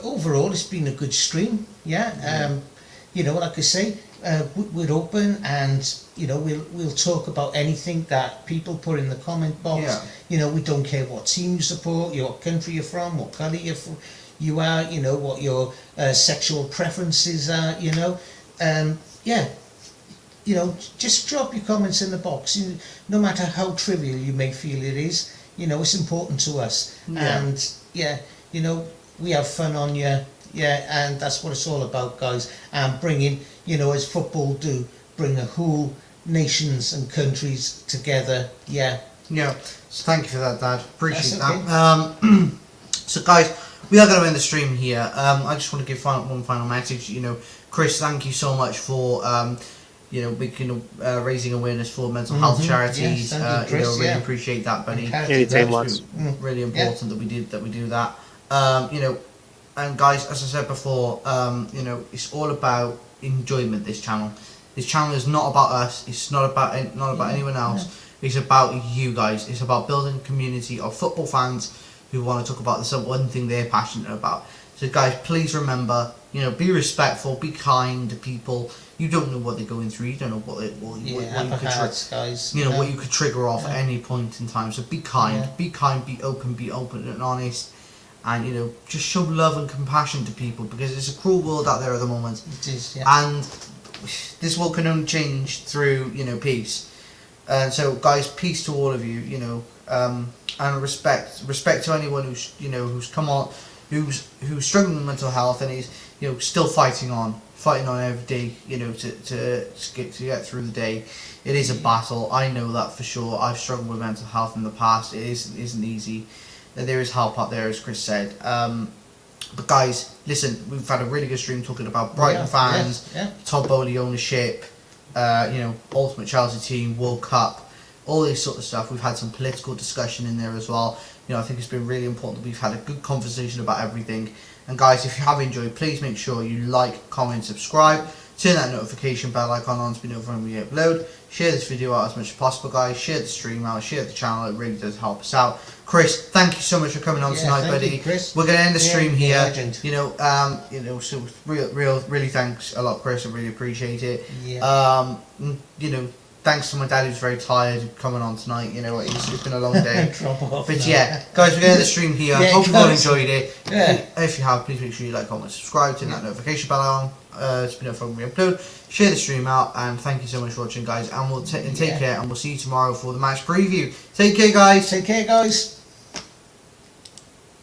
overall it's been a good stream. Like I say, we're open, and we'll talk about anything that people put in the comment box. We don't care what team you support, what country you're from, what colour you are, what your sexual preferences are. Just drop your comments in the box. No matter how trivial you may feel it is, it's important to us. And we have fun on you. And that's what it's all about, guys. And bringing, as football do, bring the whole nations and countries together.
So thank you for that, Dad. Appreciate
okay.
that. So guys, we are going to end the stream here. I just want to give one final message. Chris, thank you so much for raising awareness for mental health charities.
Yes, Chris,
really appreciate that, buddy.
Anytime, lads.
Really important that we do that. And guys, as I said before, it's all about enjoyment. This channel is not about us. It's not about anyone else. It's about you guys. It's about building a community of football fans who want to talk about the one thing they're passionate about. So guys, please remember, be respectful, be kind to people. You don't know what they're going through. You don't know what you could trigger off at any point in time. So be kind, be open and honest. And just show love and compassion to people, because it's a cruel world out there at the moment.
It is,
And this world can only change through, you know, peace. And so, guys, peace to all of you, you know, and respect to anyone who's, you know, who's come on, who's struggling with mental health and is, you know, still fighting on every day, you know, to get through the day. It is a battle. I know that for sure. I've struggled with mental health in the past. It isn't easy. There is help out there, as Chris said. But guys, listen, we've had a really good stream talking about Brighton fans, Todd Bowley ownership, you know, Ultimate Chelsea team, World Cup, all this sort of stuff. We've had some political discussion in there as well. You know, I think it's been really important that we've had a good conversation about everything. And guys, if you have enjoyed, please make sure you like, comment, subscribe, turn that notification bell icon on to be notified when we upload. Share this video out as much as possible, guys. Share the stream out, share the channel. It really does help us out. Chris, thank you so much for coming on tonight, buddy.
You, Chris.
We're gonna end the stream here.
Legend.
You know, so really thanks a lot, Chris. I really appreciate it.
Yeah.
You know, thanks to my dad who's very tired coming on tonight. You know, it's been a long day. But yeah, guys, we're gonna end the stream here. Hope you all enjoyed it.
Yeah.
If you have, please make sure you like, comment, subscribe, turn that notification bell on. It's been notified when we upload. Share the stream out, and thank you so much for watching, guys. And we'll take care, and we'll see you tomorrow for the match preview. Take care, guys.
Take care, guys.